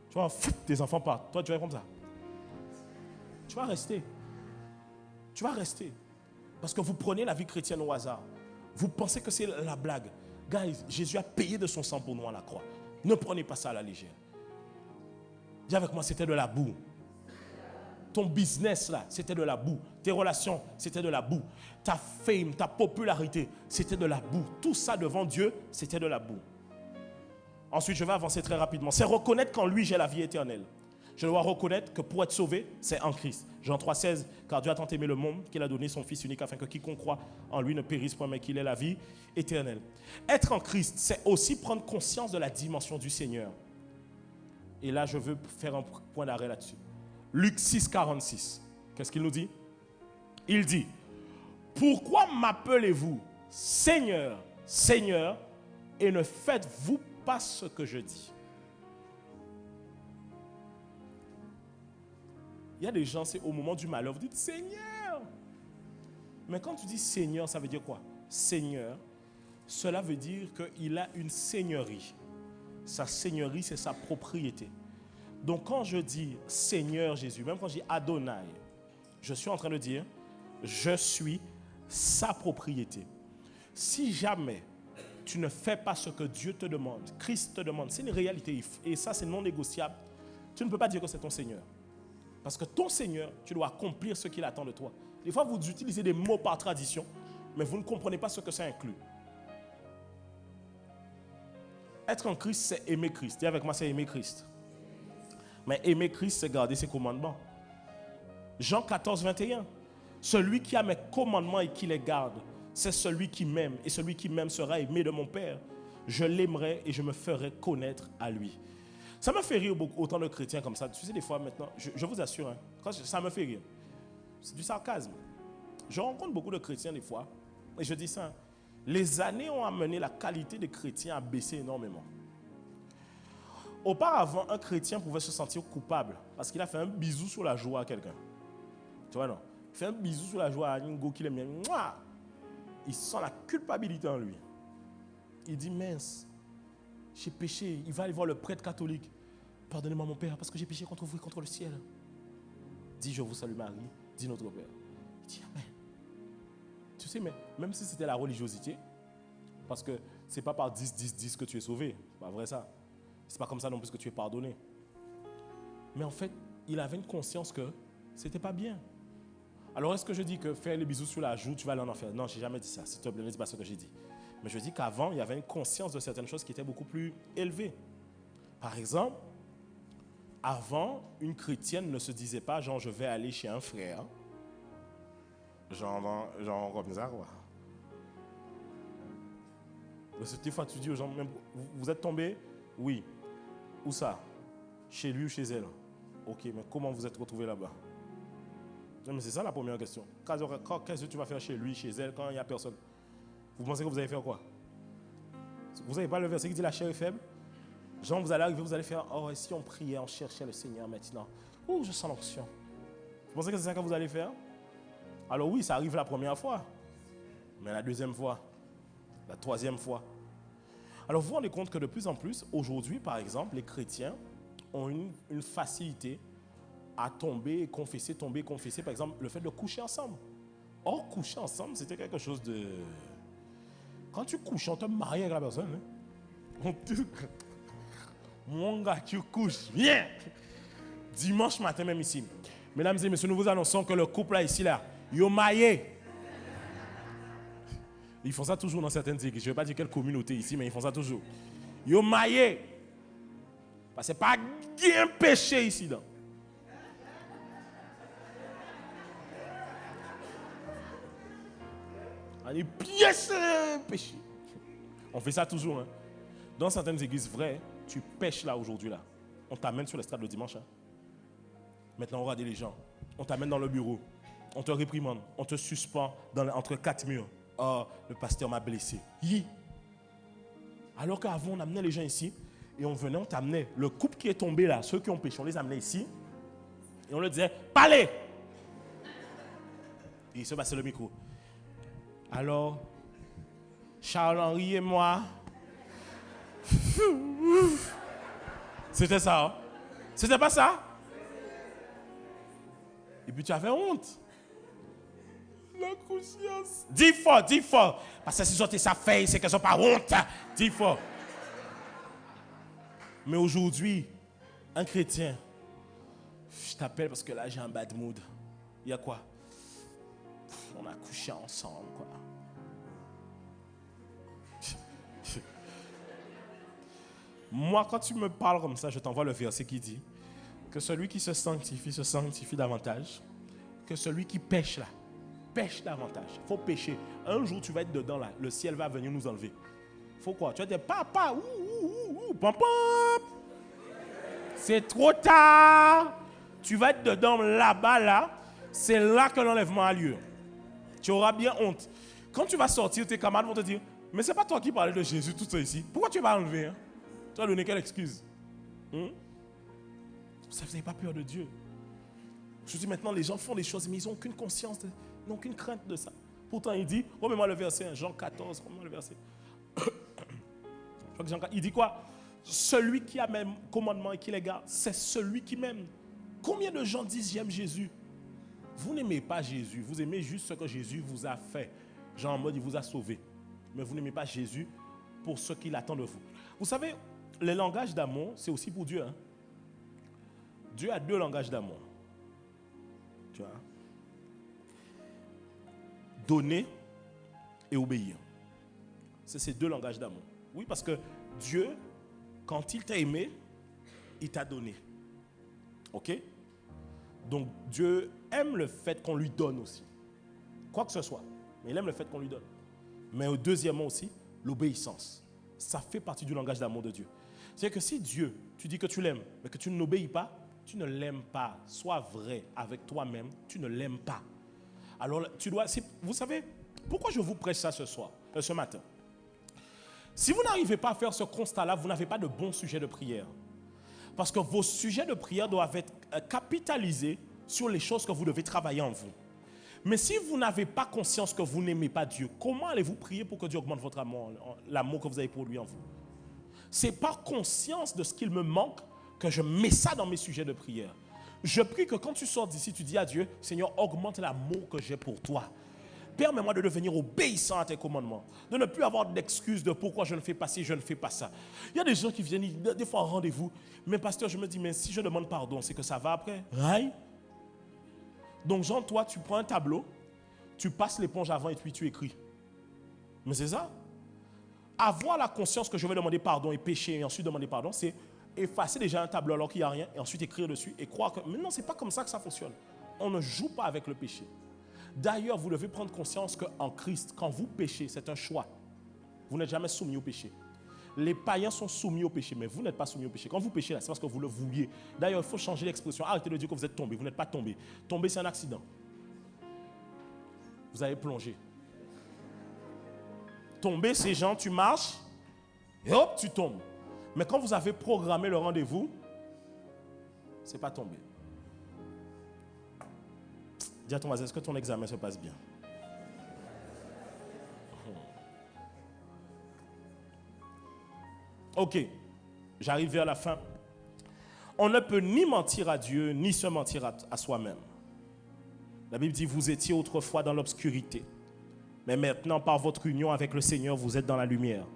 Tu vas tes enfants partent. Toi, tu vas comme ça. Tu vas rester. Tu vas rester. Parce que vous prenez la vie chrétienne au hasard. Vous pensez que c'est la blague. Guys, Jésus a payé de son sang pour nous à la croix. Ne prenez pas ça à la légère. Dis avec moi, c'était de la boue. Ton business là, c'était de la boue. Tes relations, c'était de la boue. Ta fame, ta popularité, c'était de la boue. Tout ça devant Dieu, c'était de la boue. Ensuite, je vais avancer très rapidement. C'est reconnaître qu'en lui, j'ai la vie éternelle. Je dois reconnaître que pour être sauvé, c'est en Christ. Jean 3,16, car Dieu a tant aimé le monde qu'il a donné son Fils unique afin que quiconque croit en lui ne périsse point, mais qu'il ait la vie éternelle. Être en Christ, c'est aussi prendre conscience de la dimension du Seigneur. Et là, je veux faire un point d'arrêt là-dessus. Luc 6,46. Qu'est-ce qu'il nous dit? Il dit, pourquoi m'appelez-vous Seigneur, Seigneur, et ne faites-vous pas ce que je dis? Il y a des gens, c'est au moment du malheur, vous dites Seigneur. Mais quand tu dis Seigneur, ça veut dire quoi? Seigneur, cela veut dire qu'il a une seigneurie. Sa seigneurie, c'est sa propriété. Donc quand je dis Seigneur Jésus, même quand je dis Adonai, je suis en train de dire je suis sa propriété. Si jamais tu ne fais pas ce que Dieu te demande, Christ te demande, c'est une réalité et ça c'est non négociable, tu ne peux pas dire que c'est ton Seigneur. Parce que ton Seigneur, tu dois accomplir ce qu'il attend de toi. Des fois vous utilisez des mots par tradition, mais vous ne comprenez pas ce que ça inclut. Être en Christ, c'est aimer Christ. Dis avec moi, c'est aimer Christ. Mais aimer Christ, c'est garder ses commandements. Jean 14, 21. Celui qui a mes commandements et qui les garde, c'est celui qui m'aime. Et celui qui m'aime sera aimé de mon Père. Je l'aimerai et je me ferai connaître à lui. Ça me fait rire beaucoup, autant de chrétiens comme ça. Tu sais, des fois maintenant, je vous assure, hein, ça me fait rire. C'est du sarcasme. Je rencontre beaucoup de chrétiens des fois, et je dis ça, les années ont amené la qualité des chrétiens à baisser énormément. Auparavant, un chrétien pouvait se sentir coupable parce qu'il a fait un bisou sur la joie à quelqu'un. Tu vois, non? Il fait un bisou sur la joie à un go qu'il aime bien. Il sent la culpabilité en lui. Il dit, mince, j'ai péché. Il va aller voir le prêtre catholique. Pardonnez-moi mon Père, parce que j'ai péché contre vous et contre le ciel. Dis, je vous salue Marie. Dis notre Père. Il dit, amen. Tu sais, mais même si c'était la religiosité, parce que c'est pas par 10 que tu es sauvé. C'est pas vrai ça. C'est pas comme ça non plus que tu es pardonné. Mais en fait, il avait une conscience que c'était pas bien. Alors est-ce que je dis que faire les bisous sur la joue, tu vas aller en enfer? Non, j'ai jamais dit ça. S'il te plaît, ne dis pas ce que j'ai dit. Mais je dis qu'avant, il y avait une conscience de certaines choses qui étaient beaucoup plus élevées. Par exemple, avant, une chrétienne ne se disait pas, genre, je vais aller chez un frère. Genre comme ça, quoi. Des fois, tu dis aux gens, même, vous êtes tombés? Oui. Où ça? Chez lui ou chez elle? Ok, mais comment vous êtes retrouvés là-bas? Non, mais c'est ça la première question. Qu'est-ce que tu vas faire chez lui, chez elle, quand il n'y a personne? Vous pensez que vous allez faire quoi? Vous n'avez pas le verset qui dit la chair est faible? Genre, vous allez arriver, vous allez faire, oh, et si on priait, on cherchait le Seigneur maintenant? Oh, je sens l'onction. Vous pensez que c'est ça que vous allez faire? Alors oui, ça arrive la première fois. Mais la deuxième fois, la troisième fois. Alors vous vous rendez compte que de plus en plus, aujourd'hui par exemple, les chrétiens ont une facilité à tomber et confesser. Par exemple, le fait de coucher ensemble. Or, coucher ensemble, c'était quelque chose de... Quand tu couches, on te marie avec la personne. Hein? Mon gars, tu couches. Viens! Dimanche matin même ici. Mesdames et messieurs, nous vous annonçons que le couple là, ici, là, yo maillé. Ils font ça toujours dans certaines églises. Je ne vais pas dire quelle communauté ici, mais ils font ça toujours. Yo maillé. Parce que c'est pas bien péché ici. Là. On est bien péché. On fait ça toujours. Hein. Dans certaines églises vraies, tu pêches là aujourd'hui. Là. On t'amène sur l'estrade le dimanche. Hein. Maintenant, on regarde les gens. On t'amène dans le bureau. On te réprimande. On te suspend entre quatre murs. Oh, le pasteur m'a blessé. Alors qu'avant, on amenait les gens ici et on venait, on t'amenait. Le couple qui est tombé là, ceux qui ont péché, on les amenait ici et on leur disait, parlez! Et il se passait le micro. Alors, Charles-Henri et moi, c'était ça. Hein? C'était pas ça? Et puis tu avais honte. La conscience. Dis fort. Parce que si sortez sa feuille, c'est qu'elles n'ont pas honte. Dis fort. Mais aujourd'hui, un chrétien, je t'appelle parce que là, j'ai un bad mood. Il y a quoi? On a couché ensemble, quoi. Moi, quand tu me parles comme ça, je t'envoie le verset qui dit que celui qui se sanctifie davantage que celui qui pêche là. Pêche davantage. Il faut pêcher. Un jour, tu vas être dedans là. Le ciel va venir nous enlever. Il faut quoi? Tu vas dire, papa, pam, pam. C'est trop tard. Tu vas être dedans là-bas, là. C'est là que l'enlèvement a lieu. Tu auras bien honte. Quand tu vas sortir, tes camarades vont te dire, mais c'est pas toi qui parlais de Jésus, tout ça ici. Pourquoi tu vas enlever? Hein? Tu vas donner quelle excuse? Vous n'avez pas peur de Dieu. Je dis maintenant, les gens font des choses, mais ils n'ont aucune conscience, ils n'ont aucune crainte de ça. Pourtant, il dit, remets-moi le verset, Jean 14, remets-moi le verset. Il dit quoi? Celui qui a même commandement et qui les garde, c'est celui qui m'aime. Combien de gens disent j'aime Jésus? Vous n'aimez pas Jésus, vous aimez juste ce que Jésus vous a fait. Genre en mode, il vous a sauvé. Mais vous n'aimez pas Jésus pour ce qu'il attend de vous. Vous savez, le langage d'amour, c'est aussi pour Dieu. Hein? Dieu a deux langages d'amour. Tu vois? Donner et obéir. C'est ces deux langages d'amour. Oui, parce que Dieu, quand il t'a aimé, il t'a donné. Ok? Donc Dieu aime le fait qu'on lui donne aussi. Quoi que ce soit. Mais il aime le fait qu'on lui donne. Mais deuxièmement aussi, l'obéissance. Ça fait partie du langage d'amour de Dieu. C'est-à-dire que si Dieu, tu dis que tu l'aimes, mais que tu n'obéis pas, tu ne l'aimes pas. Sois vrai avec toi-même, tu ne l'aimes pas. Alors, vous savez, pourquoi je vous prêche ça ce matin? Si vous n'arrivez pas à faire ce constat-là, vous n'avez pas de bons sujets de prière. Parce que vos sujets de prière doivent être capitalisés sur les choses que vous devez travailler en vous. Mais si vous n'avez pas conscience que vous n'aimez pas Dieu, comment allez-vous prier pour que Dieu augmente votre amour, l'amour que vous avez pour lui en vous? C'est par conscience de ce qu'il me manque que je mets ça dans mes sujets de prière. Je prie que quand tu sors d'ici, tu dis à Dieu, Seigneur, augmente l'amour que j'ai pour toi. Permets-moi de devenir obéissant à tes commandements, de ne plus avoir d'excuses de pourquoi je ne fais pas ci, je ne fais pas ça. Il y a des gens qui viennent des fois en rendez-vous, mais pasteur, je me dis, mais si je demande pardon, c'est que ça va après. Right? Donc Jean, toi, tu prends un tableau, tu passes l'éponge avant et puis tu écris. Mais c'est ça. Avoir la conscience que je vais demander pardon et pécher et ensuite demander pardon, c'est effacer déjà un tableau alors qu'il n'y a rien et ensuite écrire dessus et croire que... Mais non, ce n'est pas comme ça que ça fonctionne. On ne joue pas avec le péché. D'ailleurs, vous devez prendre conscience qu'en Christ, quand vous péchez, c'est un choix. Vous n'êtes jamais soumis au péché. Les païens sont soumis au péché, mais vous n'êtes pas soumis au péché. Quand vous péchez, là, c'est parce que vous le vouliez. D'ailleurs, il faut changer l'expression. Arrêtez de dire que vous êtes tombé. Vous n'êtes pas tombé. Tomber, c'est un accident. Vous avez plongé. Tomber, c'est genre, tu marches et hop, tu tombes. Mais quand vous avez programmé le rendez-vous, ce n'est pas tomber. Dis à ton voisin, est-ce que ton examen se passe bien? Ok, j'arrive vers la fin. On ne peut ni mentir à Dieu, ni se mentir à soi-même. La Bible dit, vous étiez autrefois dans l'obscurité. Mais maintenant, par votre union avec le Seigneur, vous êtes dans la lumière.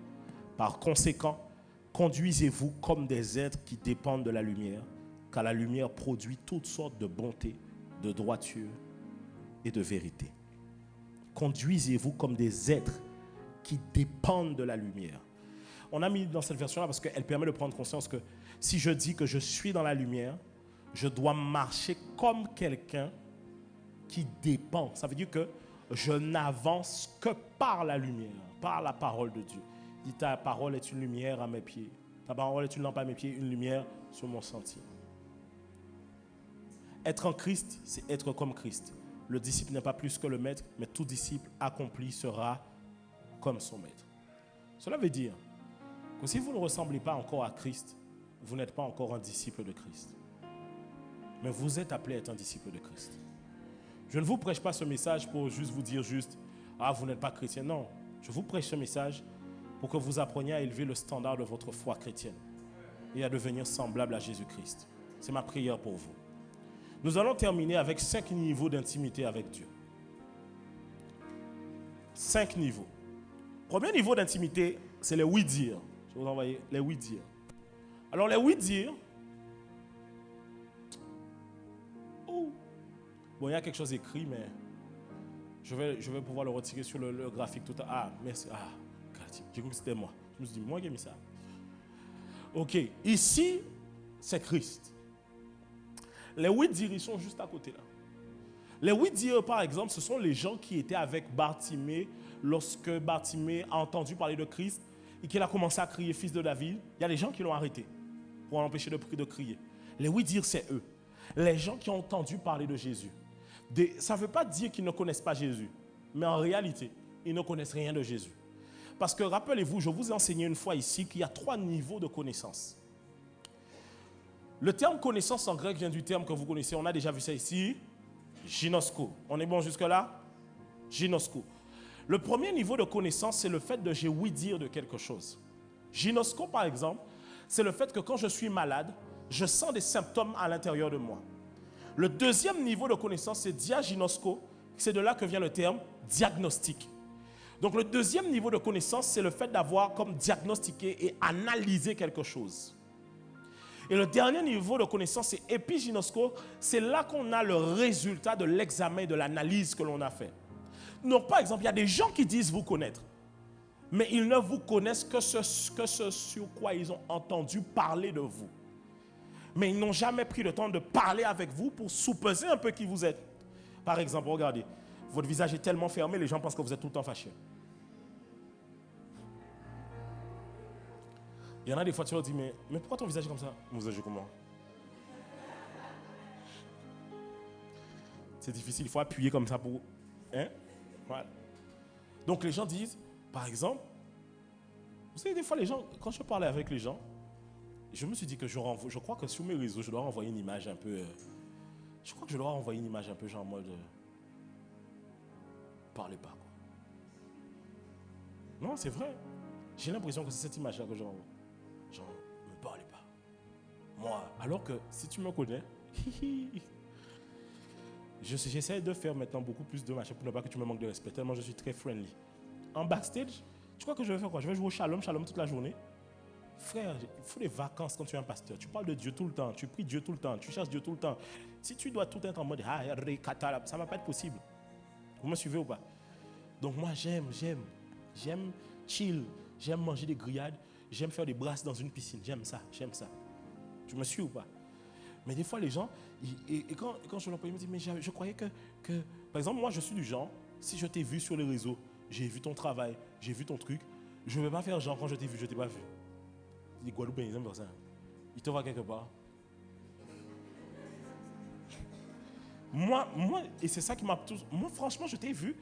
Par conséquent, conduisez-vous comme des êtres qui dépendent de la lumière, car la lumière produit toutes sortes de bonté, de droiture et de vérité. Conduisez-vous comme des êtres qui dépendent de la lumière. On a mis dans cette version-là parce qu'elle permet de prendre conscience que si je dis que je suis dans la lumière, je dois marcher comme quelqu'un qui dépend. Ça veut dire que je n'avance que par la lumière, par la parole de Dieu. Il dit, ta parole est une lumière à mes pieds. Ta parole est une lampe à mes pieds, une lumière sur mon sentier. Être en Christ, c'est être comme Christ. Le disciple n'est pas plus que le maître, mais tout disciple accompli sera comme son maître. Cela veut dire que si vous ne ressemblez pas encore à Christ, vous n'êtes pas encore un disciple de Christ. Mais vous êtes appelé à être un disciple de Christ. Je ne vous prêche pas ce message pour juste vous dire ah, vous n'êtes pas chrétien. Non, je vous prêche ce message pour que vous appreniez à élever le standard de votre foi chrétienne et à devenir semblable à Jésus-Christ. C'est ma prière pour vous. Nous allons terminer avec 5 niveaux d'intimité avec Dieu. 5 niveaux. Premier niveau d'intimité, c'est les oui-dire. Je vais vous envoyer les oui-dire. Alors, les oui-dire, bon, il y a quelque chose écrit, mais je vais pouvoir le retirer sur le graphique tout à l'heure. Ah, merci. Ah, j'ai cru que c'était moi. Je me suis dit, moi qui ai mis ça. Ok, ici, c'est Christ. Les oui-dire, ils sont juste à côté là. Les oui-dire, par exemple, ce sont les gens qui étaient avec Bartimée lorsque Bartimée a entendu parler de Christ et qu'il a commencé à crier fils de David. Il y a des gens qui l'ont arrêté pour l'empêcher de crier. Les oui-dire, c'est eux. Les gens qui ont entendu parler de Jésus. Ça ne veut pas dire qu'ils ne connaissent pas Jésus, mais en réalité, ils ne connaissent rien de Jésus. Parce que rappelez-vous, je vous ai enseigné une fois ici qu'il y a 3 niveaux de connaissance. Le terme connaissance en grec vient du terme que vous connaissez, on a déjà vu ça ici, ginosko. On est bon jusque-là? Ginosko. Le premier niveau de connaissance, c'est le fait de j'ai oui dire de quelque chose. Ginosko, par exemple, c'est le fait que quand je suis malade, je sens des symptômes à l'intérieur de moi. Le deuxième niveau de connaissance, c'est diagnosko. C'est de là que vient le terme diagnostic. Donc le deuxième niveau de connaissance, c'est le fait d'avoir comme diagnostiqué et analysé quelque chose. Et le dernier niveau de connaissance, c'est épiginosko. C'est là qu'on a le résultat de l'examen, de l'analyse que l'on a fait. Donc par exemple, il y a des gens qui disent vous connaître, mais ils ne vous connaissent que ce sur quoi ils ont entendu parler de vous. Mais ils n'ont jamais pris le temps de parler avec vous pour soupeser un peu qui vous êtes. Par exemple, regardez, votre visage est tellement fermé, les gens pensent que vous êtes tout le temps fâché. Il y en a des fois, tu leur dis, mais pourquoi ton visage est comme ça? Mon visage est comment? C'est difficile, il faut appuyer comme ça pour Hein? Voilà. Donc les gens disent, par exemple, vous savez, des fois les gens, quand je parlais avec les gens, je me suis dit que je crois que sur mes réseaux, je dois renvoyer une image un peu... je crois que je dois renvoyer une image un peu genre en mode... parlez pas, quoi. Non, c'est vrai. J'ai l'impression que c'est cette image-là que je renvoie. Genre, ne parlez pas. Moi, alors que si tu me connais, j'essaie de faire maintenant beaucoup plus de machin pour ne pas que tu me manques de respect. Tellement je suis très friendly. En backstage, tu crois que je vais faire quoi? Je vais jouer au shalom toute la journée. Frère, il faut des vacances quand tu es un pasteur. Tu parles de Dieu tout le temps, tu pries Dieu tout le temps, tu cherches Dieu tout le temps. Si tu dois tout être en mode, ça ne va pas être possible. Vous me suivez ou pas? Donc moi, j'aime chill, j'aime manger des grillades, j'aime faire des brasses dans une piscine. J'aime ça. Tu me suis ou pas? Mais des fois, les gens, quand je leur parle, ils me disent, mais je croyais que... Par exemple, moi, je suis du genre, si je t'ai vu sur les réseaux, j'ai vu ton travail, j'ai vu ton truc, je ne vais pas faire genre quand je t'ai vu, je ne t'ai pas vu. Les Guadeloupéens, ils aiment faire ça. Ils te voient quelque part. Moi, et c'est ça qui m'a... Moi, franchement, je t'ai vu.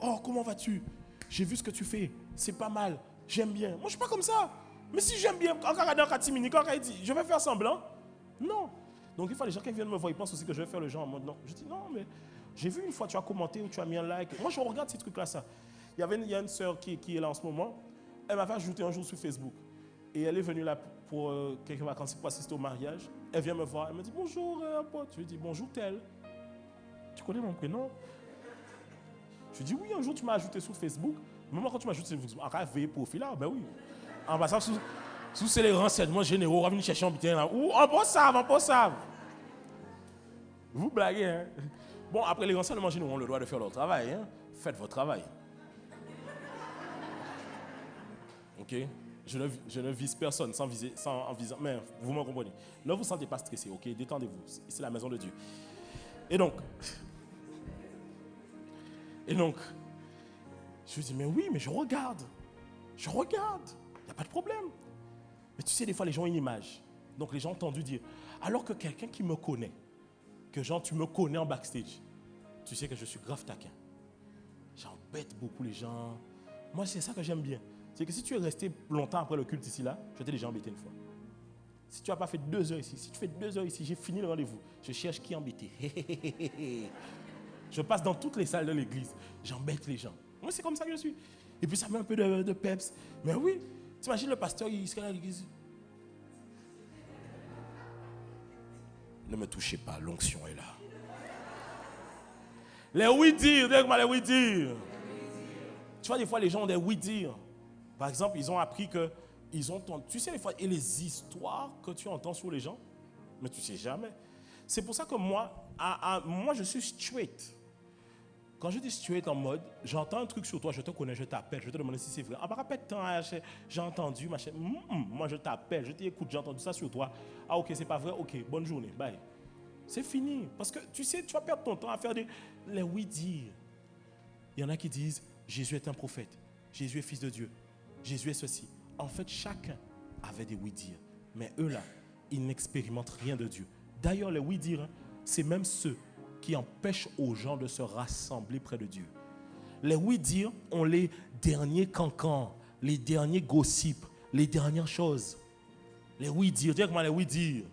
Oh, comment vas-tu? J'ai vu ce que tu fais. C'est pas mal. J'aime bien. Moi, je ne suis pas comme ça. Mais si j'aime bien, quand on a Katimini, quand on dit, je vais faire semblant. Non. Donc, il faut les gens qui viennent me voir, ils pensent aussi que je vais faire le genre en mode non. Je dis non, mais j'ai vu une fois, tu as commenté ou tu as mis un like. Moi, je regarde ces trucs-là, ça. Il y a une sœur qui est là en ce moment. Elle m'a fait ajouter un jour sur Facebook. Et elle est venue là pour quelques vacances pour assister au mariage. Elle vient me voir. Elle me dit bonjour, pote. Je lui dis bonjour, tel. Tu connais mon prénom? Je lui dis oui, un jour tu m'as ajouté sur Facebook. Même quand tu m'as ajouté sur Facebook, en veillé profil là, ben oui. En passant sous c'est les renseignements généraux, on va venir chercher un butin là. Ou on peut savent. Vous blaguez, hein? Bon, après les renseignements généraux ont le droit de faire leur travail, hein? Faites votre travail. Ok? Je ne vise personne en visant. Mais vous me comprenez. Ne vous sentez pas stressé, ok? Détendez-vous. C'est la maison de Dieu. Et donc, je lui dis, mais oui, mais je regarde. Il n'y a pas de problème. Mais tu sais, des fois, les gens ont une image. Donc, les gens ont entendu dire, alors que quelqu'un qui me connaît, que genre, tu me connais en backstage, tu sais que je suis grave taquin. J'embête beaucoup les gens. Moi, c'est ça que j'aime bien. C'est que si tu es resté longtemps après le culte ici, là, je t'ai déjà embêté une fois. Si tu n'as pas fait 2 heures ici, si tu fais 2 heures ici, j'ai fini le rendez-vous. Je cherche qui embêter. Je passe dans toutes les salles de l'église. J'embête les gens. Moi, c'est comme ça que je suis. Et puis, ça met un peu de peps. Mais oui, t'imagines le pasteur, il serait à l'église. Ne me touchez pas, l'onction est là. Les oui-dire, dis-moi les oui-dire. Tu vois, des fois, les gens ont des oui-dire. Par exemple, ils ont appris que tu sais, des fois, et les histoires que tu entends sur les gens, mais tu ne sais jamais. C'est pour ça que moi, je suis straight. Quand je dis straight en mode, j'entends un truc sur toi, je te connais, je t'appelle, je te demande si c'est vrai. Ah, pas de temps, j'ai entendu, machin. Moi, je t'appelle, je t'écoute, j'ai entendu ça sur toi. Ah, ok, c'est pas vrai, ok, bonne journée, bye. C'est fini. Parce que tu sais, tu vas perdre ton temps à faire les oui-dire. Il y en a qui disent, Jésus est un prophète, Jésus est fils de Dieu. Jésus est ceci. En fait, chacun avait des oui-dire. Mais eux là, ils n'expérimentent rien de Dieu. D'ailleurs, les oui-dire, c'est même ceux qui empêchent aux gens de se rassembler près de Dieu. Les oui-dire ont les derniers cancans, les derniers gossips, les dernières choses. Les oui-dire, dis-moi les oui-dire.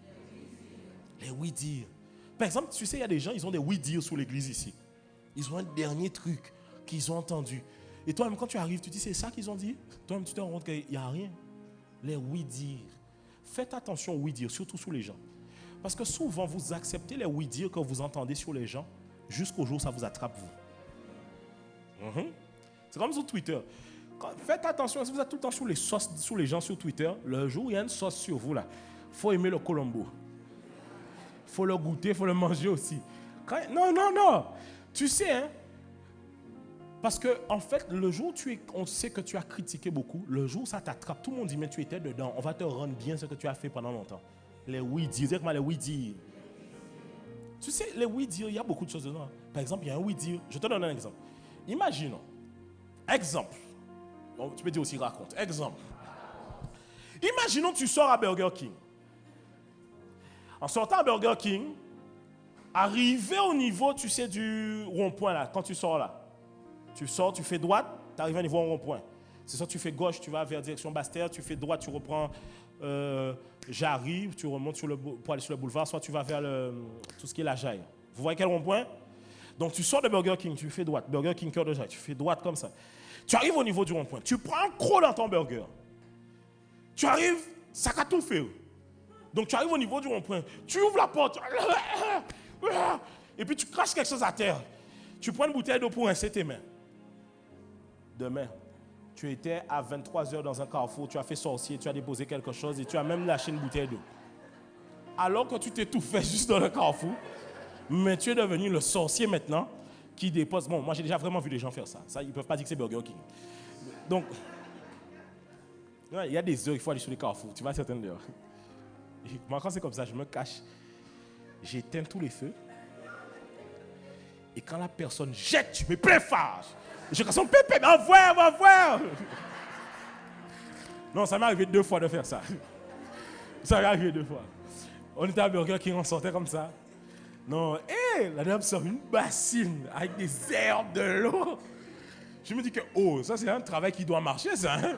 Les oui-dire. Par exemple, tu sais, il y a des gens, ils ont des oui-dire sur l'église ici. Ils ont un dernier truc qu'ils ont entendu. Et toi-même, quand tu arrives, tu dis, c'est ça qu'ils ont dit? Toi-même, tu te rends compte qu'il n'y a rien. Les oui-dire. Faites attention aux oui-dire, surtout sur les gens. Parce que souvent, vous acceptez les oui-dire que vous entendez sur les gens jusqu'au jour où ça vous attrape, vous. C'est comme sur Twitter. Faites attention, si vous êtes tout le temps sur les sauces sur les gens sur Twitter, le jour où il y a une sauce sur vous, là, il faut aimer le Colombo. Il faut le goûter, il faut le manger aussi. Non. Tu sais, hein? Parce que, en fait, le jour où on sait que tu as critiqué beaucoup, le jour où ça t'attrape, tout le monde dit, mais tu étais dedans, on va te rendre bien ce que tu as fait pendant longtemps. Les oui-dire, dis-moi les oui-dire. Tu sais, les oui-dire, il y a beaucoup de choses dedans. Par exemple, il y a un oui-dire, je te donne un exemple. Imaginons, exemple, bon, tu peux dire aussi raconte, exemple. Imaginons que tu sors à Burger King. En sortant à Burger King, arrivé au niveau, tu sais, du rond-point là, quand tu sors là, Tu sors, tu fais droite, tu arrives à un niveau en rond-point. C'est ça, tu fais gauche, tu vas vers direction Basse-Terre, tu fais droite, tu reprends Jarry, tu remontes pour aller sur le boulevard, soit tu vas vers tout ce qui est la Jaille. Vous voyez quel rond-point? Donc tu sors de Burger King, tu fais droite, Burger King Cœur de Jaille, tu fais droite comme ça. Tu arrives au niveau du rond-point, tu prends un croc dans ton burger. Tu arrives, ça a tout fait. Donc tu arrives au niveau du rond-point, tu ouvres la porte, et puis tu craches quelque chose à terre. Tu prends une bouteille d'eau pour rincer tes mains. Demain, tu étais à 23h dans un carrefour, tu as fait sorcier, tu as déposé quelque chose et tu as même lâché une bouteille d'eau. Alors que tu t'étouffais juste dans le carrefour, mais tu es devenu le sorcier maintenant qui dépose. Bon, moi j'ai déjà vraiment vu des gens faire ça. Ça, ils ne peuvent pas dire que c'est Burger King. Donc, il y a des heures, il faut aller sur les carrefours. Tu vas à certaines heures. Moi, quand c'est comme ça, je me cache. J'éteins tous les feux. Et quand la personne jette, je mets plein phare. Je casse son pépé, va voir. Non, ça m'est arrivé 2 fois de faire ça. Ça m'est arrivé 2 fois. On était à Burger King, on sortait comme ça. Non, la dame sort une bassine avec des herbes, de l'eau. Je me dis que, ça c'est un travail qui doit marcher, ça. Hein?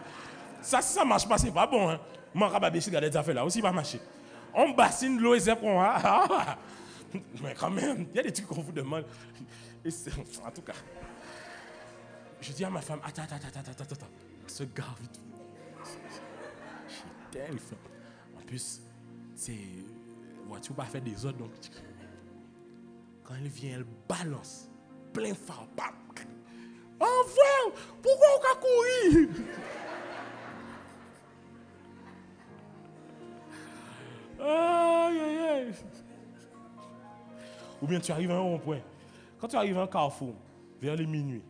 Ça, si ça ne marche pas, c'est pas bon. Hein? Mon rabat, si regarde des affaires là aussi, va marcher. On bassine l'eau et c'est pour moi. Mais quand même, il y a des trucs qu'on vous demande. En tout cas, je dis à ma femme, attends. Ce gars, vite. J'ai tellement faim. En plus, c'est voiture pas faire des autres. Donc, quand elle vient, elle balance. Plein phare. Enfin, pourquoi on a couru? Aïe. Ou bien tu arrives à un rond-point. Quand tu arrives à un carrefour, vers les minuit,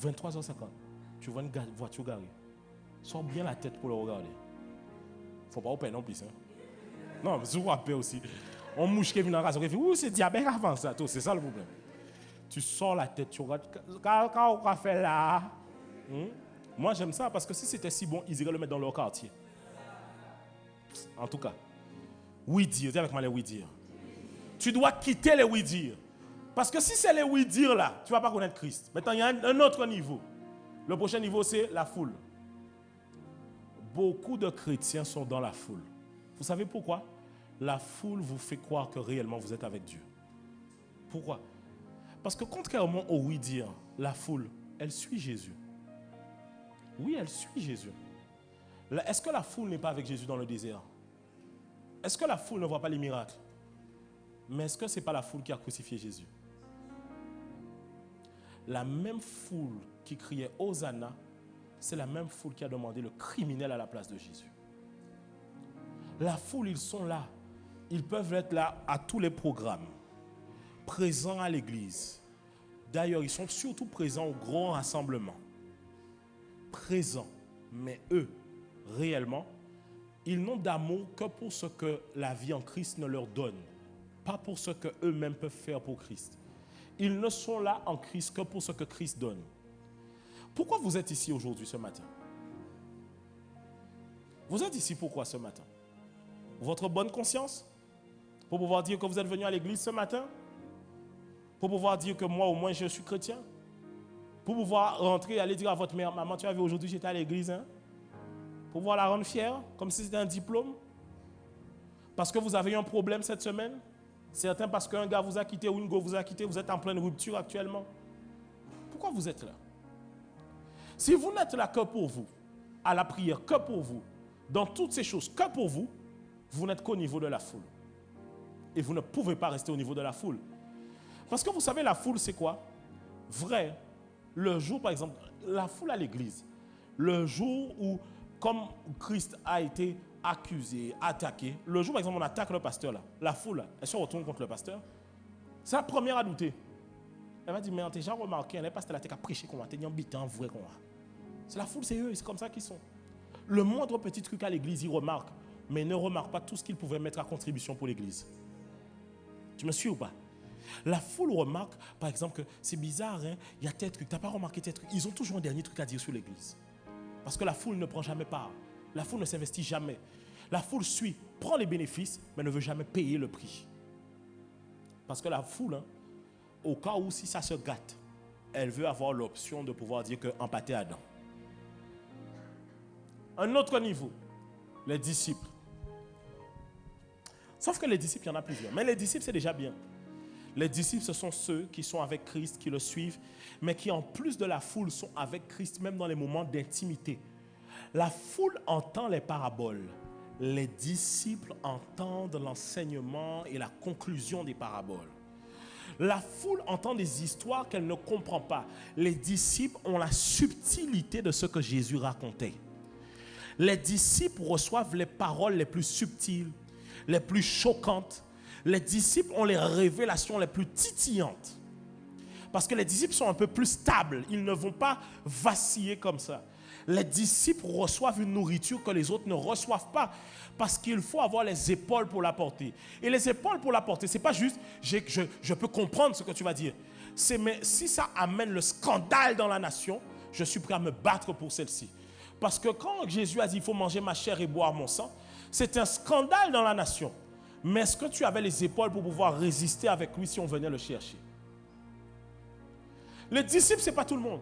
23h50, tu vois une voiture garée. Sors bien la tête pour le regarder. Faut pas opérer non plus. Hein? Non, mais vous rappelez aussi. On mouche qui vient dans la race, on dit, c'est diabète avant ça. C'est ça le problème. Tu sors la tête, tu regardes. Quand on fait là. Moi, j'aime ça parce que si c'était si bon, ils iraient le mettre dans leur quartier. En tout cas, oui dire, dis avec moi les oui dire. Tu dois quitter les oui dire. Parce que si c'est les oui dire là, tu ne vas pas connaître Christ. Maintenant, il y a un autre niveau. Le prochain niveau, c'est la foule. Beaucoup de chrétiens sont dans la foule. Vous savez pourquoi? La foule vous fait croire que réellement vous êtes avec Dieu. Pourquoi? Parce que contrairement au oui dire, la foule, elle suit Jésus. Oui, elle suit Jésus. Est-ce que la foule n'est pas avec Jésus dans le désert? Est-ce que la foule ne voit pas les miracles? Mais est-ce que ce n'est pas la foule qui a crucifié Jésus? La même foule qui criait Hosanna, c'est la même foule qui a demandé le criminel à la place de Jésus. La foule, ils sont là. Ils peuvent être là à tous les programmes, présents à l'église. D'ailleurs, ils sont surtout présents au grand rassemblement. Présents, mais eux, réellement, ils n'ont d'amour que pour ce que la vie en Christ ne leur donne, pas pour ce qu'eux-mêmes peuvent faire pour Christ. Ils ne sont là en Christ que pour ce que Christ donne. Pourquoi vous êtes ici aujourd'hui, ce matin? Vous êtes ici pourquoi ce matin? Votre bonne conscience? Pour pouvoir dire que vous êtes venu à l'église ce matin? Pour pouvoir dire que moi, au moins, je suis chrétien? Pour pouvoir rentrer et aller dire à votre mère, maman, tu as vu aujourd'hui, j'étais à l'église, hein? Pour pouvoir la rendre fière, comme si c'était un diplôme? Parce que vous avez eu un problème cette semaine? Certains parce qu'un gars vous a quitté ou une go vous a quitté, vous êtes en pleine rupture actuellement. Pourquoi vous êtes là? Si vous n'êtes là que pour vous, à la prière que pour vous, dans toutes ces choses que pour vous, vous n'êtes qu'au niveau de la foule. Et vous ne pouvez pas rester au niveau de la foule. Parce que vous savez, la foule, c'est quoi? Vrai, le jour, par exemple, la foule à l'église, le jour où, comme Christ a été accusé, attaqué, le jour, par exemple, on attaque le pasteur, là, la foule, elle se retourne contre le pasteur, c'est la première à douter. Elle va dire, mais on t'a déjà remarqué, le pasteur a prêché qu'on va tenir un bitan vrai qu'on va. C'est la foule, c'est eux, c'est comme ça qu'ils sont. Le moindre petit truc à l'église, ils remarquent, mais ils ne remarquent pas tout ce qu'ils pouvaient mettre à contribution pour l'église. Tu me suis ou pas? La foule remarque, par exemple, que c'est bizarre, hein? Il y a tel truc, tu n'as pas remarqué tel truc. Ils ont toujours un dernier truc à dire sur l'église. Parce que la foule ne prend jamais part. La foule ne s'investit jamais. La foule suit, prend les bénéfices, mais ne veut jamais payer le prix. Parce que la foule, hein, au cas où si ça se gâte, elle veut avoir l'option de pouvoir dire qu'en pâté Adam. Un autre niveau, les disciples. Sauf que les disciples, il y en a plusieurs. Mais les disciples, c'est déjà bien. Les disciples, ce sont ceux qui sont avec Christ, qui le suivent, mais qui, en plus de la foule, sont avec Christ, même dans les moments d'intimité. La foule entend les paraboles. Les disciples entendent l'enseignement et la conclusion des paraboles. La foule entend des histoires qu'elle ne comprend pas. Les disciples ont la subtilité de ce que Jésus racontait. Les disciples reçoivent les paroles les plus subtiles, les plus choquantes. Les disciples ont les révélations les plus titillantes. Parce que les disciples sont un peu plus stables. Ils ne vont pas vaciller comme ça. Les disciples reçoivent une nourriture que les autres ne reçoivent pas. Parce qu'il faut avoir les épaules pour la porter. Et les épaules pour la porter, ce n'est pas juste je peux comprendre ce que tu vas dire. Mais si ça amène le scandale dans la nation, je suis prêt à me battre pour celle-ci. Parce que quand Jésus a dit il faut manger ma chair et boire mon sang, c'est un scandale dans la nation. Mais est-ce que tu avais les épaules pour pouvoir résister avec lui si on venait le chercher? Les disciples, ce n'est pas tout le monde.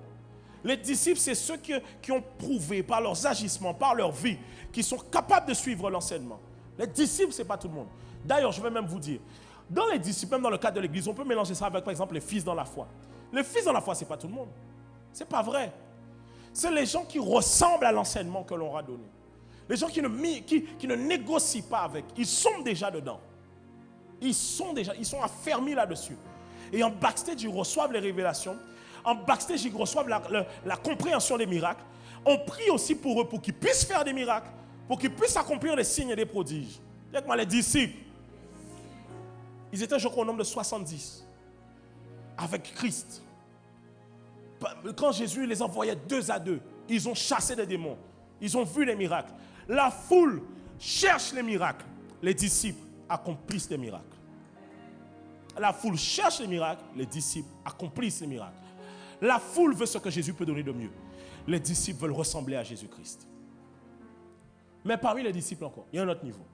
Les disciples, c'est ceux qui ont prouvé par leurs agissements, par leur vie, qu'ils sont capables de suivre l'enseignement. Les disciples, ce n'est pas tout le monde. D'ailleurs, je vais même vous dire, dans les disciples, même dans le cadre de l'église, on peut mélanger ça avec, par exemple, les fils dans la foi. Les fils dans la foi, ce n'est pas tout le monde. Ce n'est pas vrai. C'est les gens qui ressemblent à l'enseignement que l'on aura donné. Les gens qui ne négocient pas avec. Ils sont déjà dedans. Ils sont affermis là-dessus. Et en backstage, ils reçoivent les révélations. En backstage, ils reçoivent la compréhension des miracles. On prie aussi pour eux, pour qu'ils puissent faire des miracles, pour qu'ils puissent accomplir des signes et des prodiges. Dites-moi, les disciples, ils étaient, je crois, au nombre de 70, avec Christ. Quand Jésus les envoyait 2 à 2, ils ont chassé des démons. Ils ont vu les miracles. La foule cherche les miracles. Les disciples accomplissent les miracles. La foule cherche les miracles. Les disciples accomplissent les miracles. La foule veut ce que Jésus peut donner de mieux. Les disciples veulent ressembler à Jésus-Christ. Mais parmi les disciples encore, il y a un autre niveau.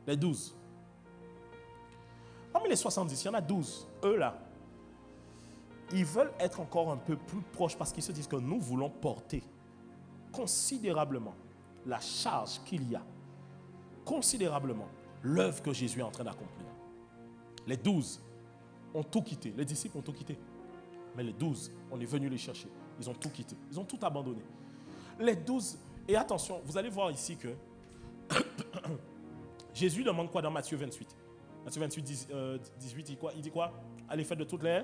Les 12. Parmi les 70, il y en a 12. Eux là, ils veulent être encore un peu plus proches parce qu'ils se disent que nous voulons porter considérablement la charge qu'il y a, considérablement l'œuvre que Jésus est en train d'accomplir. Les 12 ont tout quitté. Les disciples ont tout quitté. Mais les 12, on est venu les chercher. Ils ont tout quitté. Ils ont tout abandonné. Les 12, et attention, vous allez voir ici que Jésus demande quoi dans Matthieu 28? Matthieu 28, 18, il dit quoi? Allez faire de toutes les...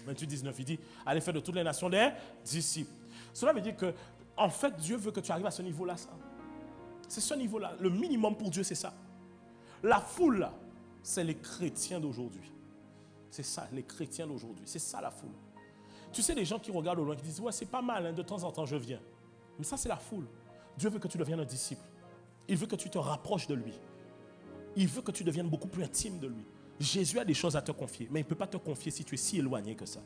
28, 19, il dit, allez faire de toutes les nations des disciples. Cela veut dire que, en fait, Dieu veut que tu arrives à ce niveau-là. Ça. C'est ce niveau-là. Le minimum pour Dieu, c'est ça. La foule, là, c'est les chrétiens d'aujourd'hui. C'est ça, les chrétiens d'aujourd'hui. C'est ça, la foule. Tu sais, les gens qui regardent au loin, qui disent, ouais, c'est pas mal, hein, de temps en temps, je viens. Mais ça, c'est la foule. Dieu veut que tu deviennes un disciple. Il veut que tu te rapproches de lui. Il veut que tu deviennes beaucoup plus intime de lui. Jésus a des choses à te confier, mais il ne peut pas te confier si tu es si éloigné que ça.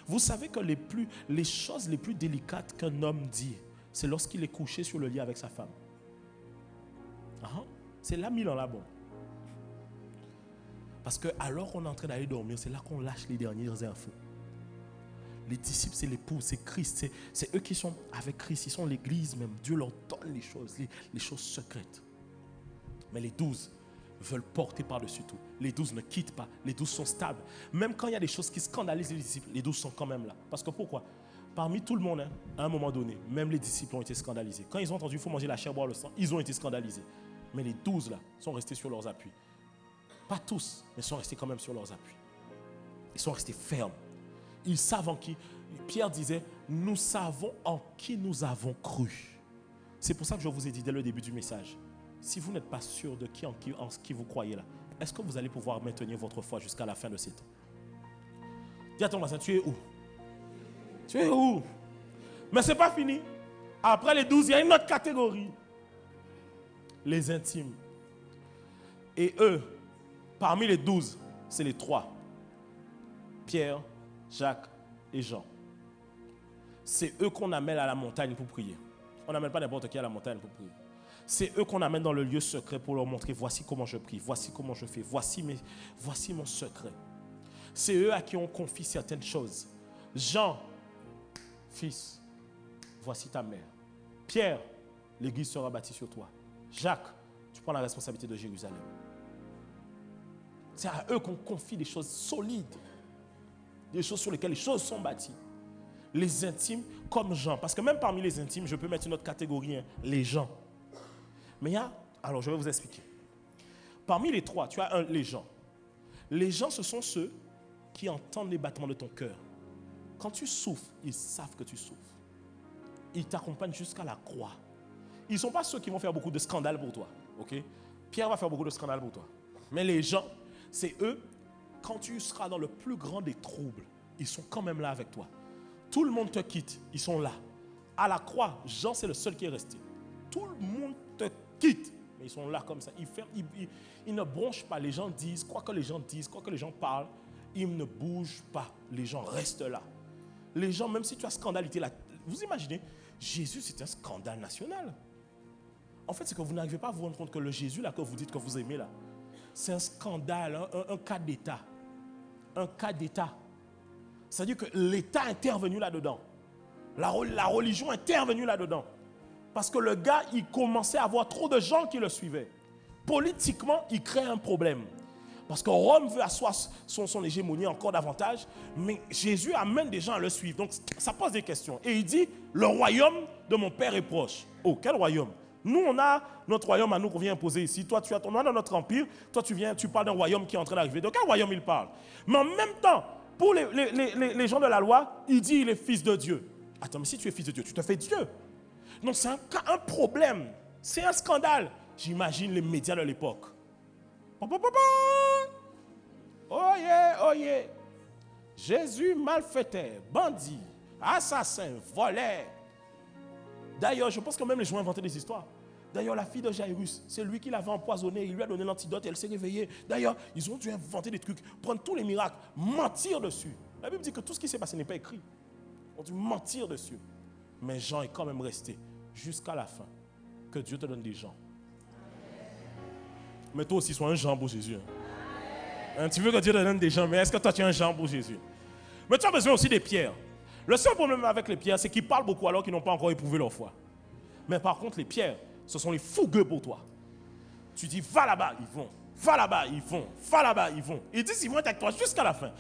Vous savez que les choses les plus délicates qu'un homme dit, c'est lorsqu'il est couché sur le lit avec sa femme. C'est là mis en la bombe. Parce que alors qu'on est en train d'aller dormir, c'est là qu'on lâche les dernières infos. Les disciples, c'est l'époux, c'est Christ, c'est eux qui sont avec Christ, ils sont l'église même. Dieu leur donne les choses secrètes. Mais les 12 veulent porter par-dessus tout. Les 12 ne quittent pas. Les 12 sont stables. Même quand il y a des choses qui scandalisent les disciples, les 12 sont quand même là. Parce que pourquoi? Parmi tout le monde, hein, à un moment donné, même les disciples ont été scandalisés. Quand ils ont entendu qu'il faut manger la chair, boire le sang, ils ont été scandalisés. Mais les 12 là sont restés sur leurs appuis. Pas tous, mais sont restés quand même sur leurs appuis. Ils sont restés fermes. Ils savent en qui. Pierre disait, nous savons en qui nous avons cru. C'est pour ça que je vous ai dit dès le début du message, si vous n'êtes pas sûr de en qui vous croyez là, est-ce que vous allez pouvoir maintenir votre foi jusqu'à la fin de ces temps? Dis à ton voisin, tu es où? Tu es où? Mais ce n'est pas fini. Après les 12, il y a une autre catégorie. Les intimes. Et eux, parmi les 12, c'est les 3. Pierre, Jacques et Jean. C'est eux qu'on amène à la montagne pour prier. On n'amène pas n'importe qui à la montagne pour prier. C'est eux qu'on amène dans le lieu secret pour leur montrer, voici comment je prie, voici comment je fais, voici mon secret. C'est eux à qui on confie certaines choses. Jean, fils, voici ta mère. Pierre, l'église sera bâtie sur toi. Jacques, tu prends la responsabilité de Jérusalem. C'est à eux qu'on confie des choses solides, des choses sur lesquelles les choses sont bâties. Les intimes comme Jean. Parce que même parmi les intimes, je peux mettre une autre catégorie, hein, les gens. Mais il y a, alors je vais vous expliquer. Parmi les trois, tu as les gens. Les gens, ce sont ceux qui entendent les battements de ton cœur. Quand tu souffres, ils savent que tu souffres. Ils t'accompagnent jusqu'à la croix. Ils ne sont pas ceux qui vont faire beaucoup de scandales pour toi. Okay? Pierre va faire beaucoup de scandales pour toi. Mais les gens, c'est eux, quand tu seras dans le plus grand des troubles, ils sont quand même là avec toi. Tout le monde te quitte, ils sont là. À la croix, Jean, c'est le seul qui est resté. Tout le monde te quitte, mais ils sont là comme ça. Ils ne bronchent pas. Les gens disent, quoi que les gens disent, quoi que les gens parlent, ils ne bougent pas. Les gens restent là. Les gens, même si tu as scandalité là, vous imaginez, Jésus, c'est un scandale national. En fait, c'est que vous n'arrivez pas à vous rendre compte que le Jésus là que vous dites que vous aimez là, c'est un scandale, un cas d'État. Un cas d'État. C'est-à-dire que l'État est intervenu là-dedans. La religion est intervenue là-dedans. Parce que le gars, il commençait à avoir trop de gens qui le suivaient. Politiquement, il crée un problème. Parce que Rome veut asseoir son hégémonie encore davantage, mais Jésus amène des gens à le suivre. Donc, ça pose des questions. Et il dit, le royaume de mon Père est proche. Oh, quel royaume? Nous, on a notre royaume à nous qu'on vient imposer ici. Toi, on a notre empire. Toi, tu parles d'un royaume qui est en train d'arriver. De quel royaume il parle? Mais en même temps, pour les gens de la loi, il dit il est fils de Dieu. Attends, mais si tu es fils de Dieu, tu te fais Dieu. Donc c'est un problème. C'est un scandale. J'imagine les médias de l'époque. Oh yeah, oh yeah. Jésus malfaiteur, bandit, assassin, voleur. D'ailleurs, je pense que même les gens ont inventé des histoires. D'ailleurs, la fille de Jairus, c'est lui qui l'avait empoisonnée, il lui a donné l'antidote et elle s'est réveillée. D'ailleurs, ils ont dû inventer des trucs, prendre tous les miracles, mentir dessus. La Bible dit que tout ce qui s'est passé n'est pas écrit. Ils ont dû mentir dessus. Mais Jean est quand même resté jusqu'à la fin. Que Dieu te donne des gens. Mais toi aussi, sois un Jean pour Jésus. Hein, tu veux que Dieu te donne des gens, mais est-ce que toi tu es un Jean pour Jésus? Mais tu as besoin aussi des pierres. Le seul problème avec les pierres, c'est qu'ils parlent beaucoup alors qu'ils n'ont pas encore éprouvé leur foi. Mais par contre, les pierres, ce sont les fougueux pour toi. Tu dis, va là-bas, ils vont. Va là-bas, ils vont. Va là-bas, ils vont. Ils disent qu'ils vont être avec toi jusqu'à la fin.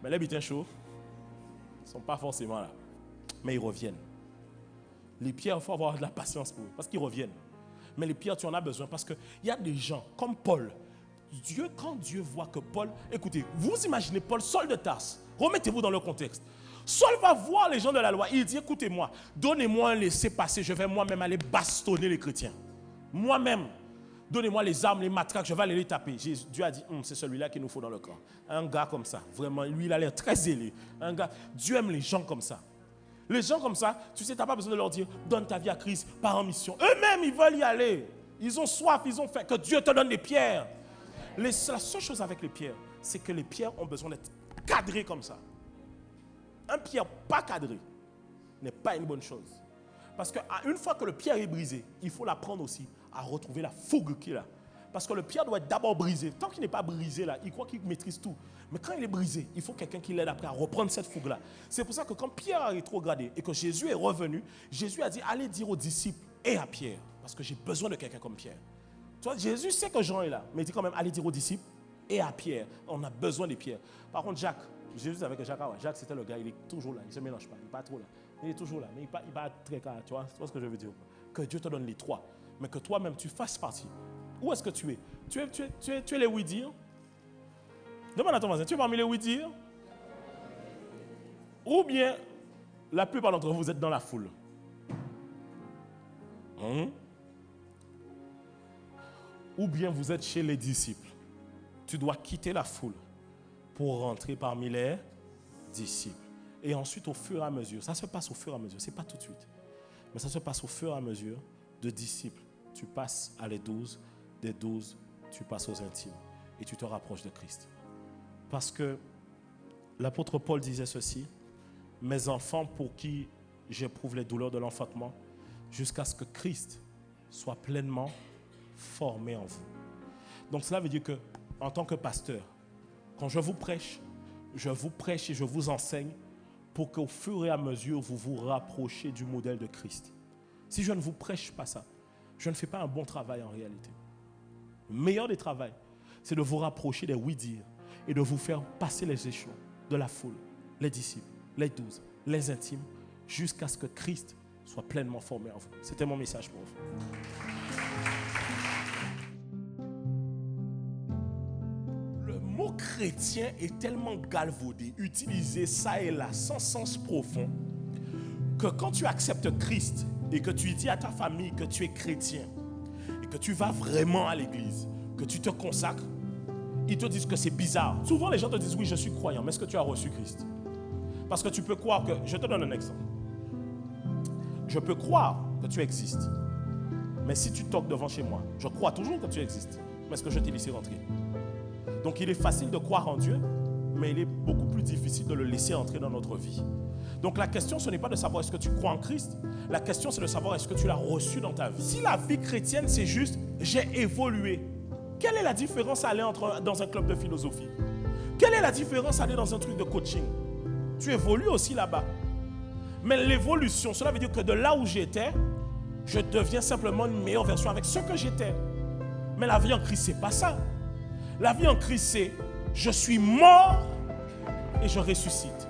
Mais les butins chauds, ils ne sont pas forcément là. Mais ils reviennent. Les pierres, il faut avoir de la patience pour eux, parce qu'ils reviennent. Mais les pierres, tu en as besoin, parce qu'il y a des gens comme Paul. Quand Dieu voit que Paul... Écoutez, vous imaginez Paul, Saul de Tarse. Remettez-vous dans le contexte. Saul va voir les gens de la loi. Il dit, écoutez-moi, donnez-moi un laissez-passer. Je vais moi-même aller bastonner les chrétiens. Moi-même. Donnez-moi les armes, les matraques, je vais aller les taper. Dieu a dit, c'est celui-là qu'il nous faut dans le camp. Un gars comme ça, vraiment, lui, il a l'air très zélé. Un gars, Dieu aime les gens comme ça. Les gens comme ça, tu sais, tu n'as pas besoin de leur dire, donne ta vie à Christ, pars en mission. Eux-mêmes, ils veulent y aller. Ils ont soif, ils ont faim. Que Dieu te donne des pierres. La seule chose avec les pierres, c'est que les pierres ont besoin d'être cadrées comme ça. Un pierre pas cadré n'est pas une bonne chose. Parce qu'une fois que le pierre est brisé, il faut l'apprendre aussi à retrouver la fougue qu'il a. Parce que le pierre doit être d'abord brisé. Tant qu'il n'est pas brisé, là, il croit qu'il maîtrise tout. Mais quand il est brisé, il faut quelqu'un qui l'aide après à reprendre cette fougue-là. C'est pour ça que quand Pierre a rétrogradé et que Jésus est revenu, Jésus a dit, allez dire aux disciples et à Pierre. Parce que j'ai besoin de quelqu'un comme Pierre. Tu vois, Jésus sait que Jean est là, mais il dit quand même, allez dire aux disciples et à Pierre. On a besoin de Pierre. Par contre, Jacques, Jésus savait que Jacques, Jacques c'était le gars, il est toujours là, il ne se mélange pas, il n'est pas trop là. Il est toujours là, mais il n'est pas très calme, tu vois ce que je veux dire? Que Dieu te donne les trois, mais que toi-même tu fasses partie. Où est-ce que tu es? Tu es les oui-dire? Demande à ton voisin, tu es parmi les oui-dire? Ou bien, la plupart d'entre vous êtes dans la foule? Ou bien vous êtes chez les disciples? Tu dois quitter la foule pour rentrer parmi les disciples. Et ensuite, au fur et à mesure, ça se passe au fur et à mesure, ce n'est pas tout de suite, mais ça se passe au fur et à mesure de disciples. Tu passes à les 12, des 12, tu passes aux intimes et tu te rapproches de Christ. Parce que l'apôtre Paul disait ceci, mes enfants pour qui j'éprouve les douleurs de l'enfantement, jusqu'à ce que Christ soit pleinement formé en vous. Donc cela veut dire que, en tant que pasteur, quand je vous prêche et je vous enseigne pour qu'au fur et à mesure, vous vous rapprochiez du modèle de Christ. Si je ne vous prêche pas ça, je ne fais pas un bon travail en réalité. Le meilleur des travails, c'est de vous rapprocher des oui-dire et de vous faire passer les échelons de la foule, les disciples, les 12, les intimes, jusqu'à ce que Christ soit pleinement formé en vous. C'était mon message pour vous. Le mot chrétien est tellement galvaudé, utilisé ça et là, sans sens profond, que quand tu acceptes Christ et que tu dis à ta famille que tu es chrétien et que tu vas vraiment à l'église, que tu te consacres, ils te disent que c'est bizarre. Souvent, les gens te disent, oui, je suis croyant, mais est-ce que tu as reçu Christ? Parce que tu peux croire que... Je te donne un exemple. Je peux croire que tu existes. Mais si tu toques devant chez moi, je crois toujours que tu existes. Mais est-ce que je t'ai laissé rentrer? Donc, il est facile de croire en Dieu, mais il est beaucoup plus difficile de le laisser entrer dans notre vie. Donc, la question, ce n'est pas de savoir est-ce que tu crois en Christ. La question, c'est de savoir est-ce que tu l'as reçu dans ta vie. Si la vie chrétienne, c'est juste « j'ai évolué », quelle est la différence à aller dans un club de philosophie? Quelle est la différence à aller dans un truc de coaching? Tu évolues aussi là-bas. Mais l'évolution, cela veut dire que de là où j'étais, je deviens simplement une meilleure version avec ce que j'étais. Mais la vie en Christ, c'est pas ça. La vie en Christ, c'est je suis mort et je ressuscite.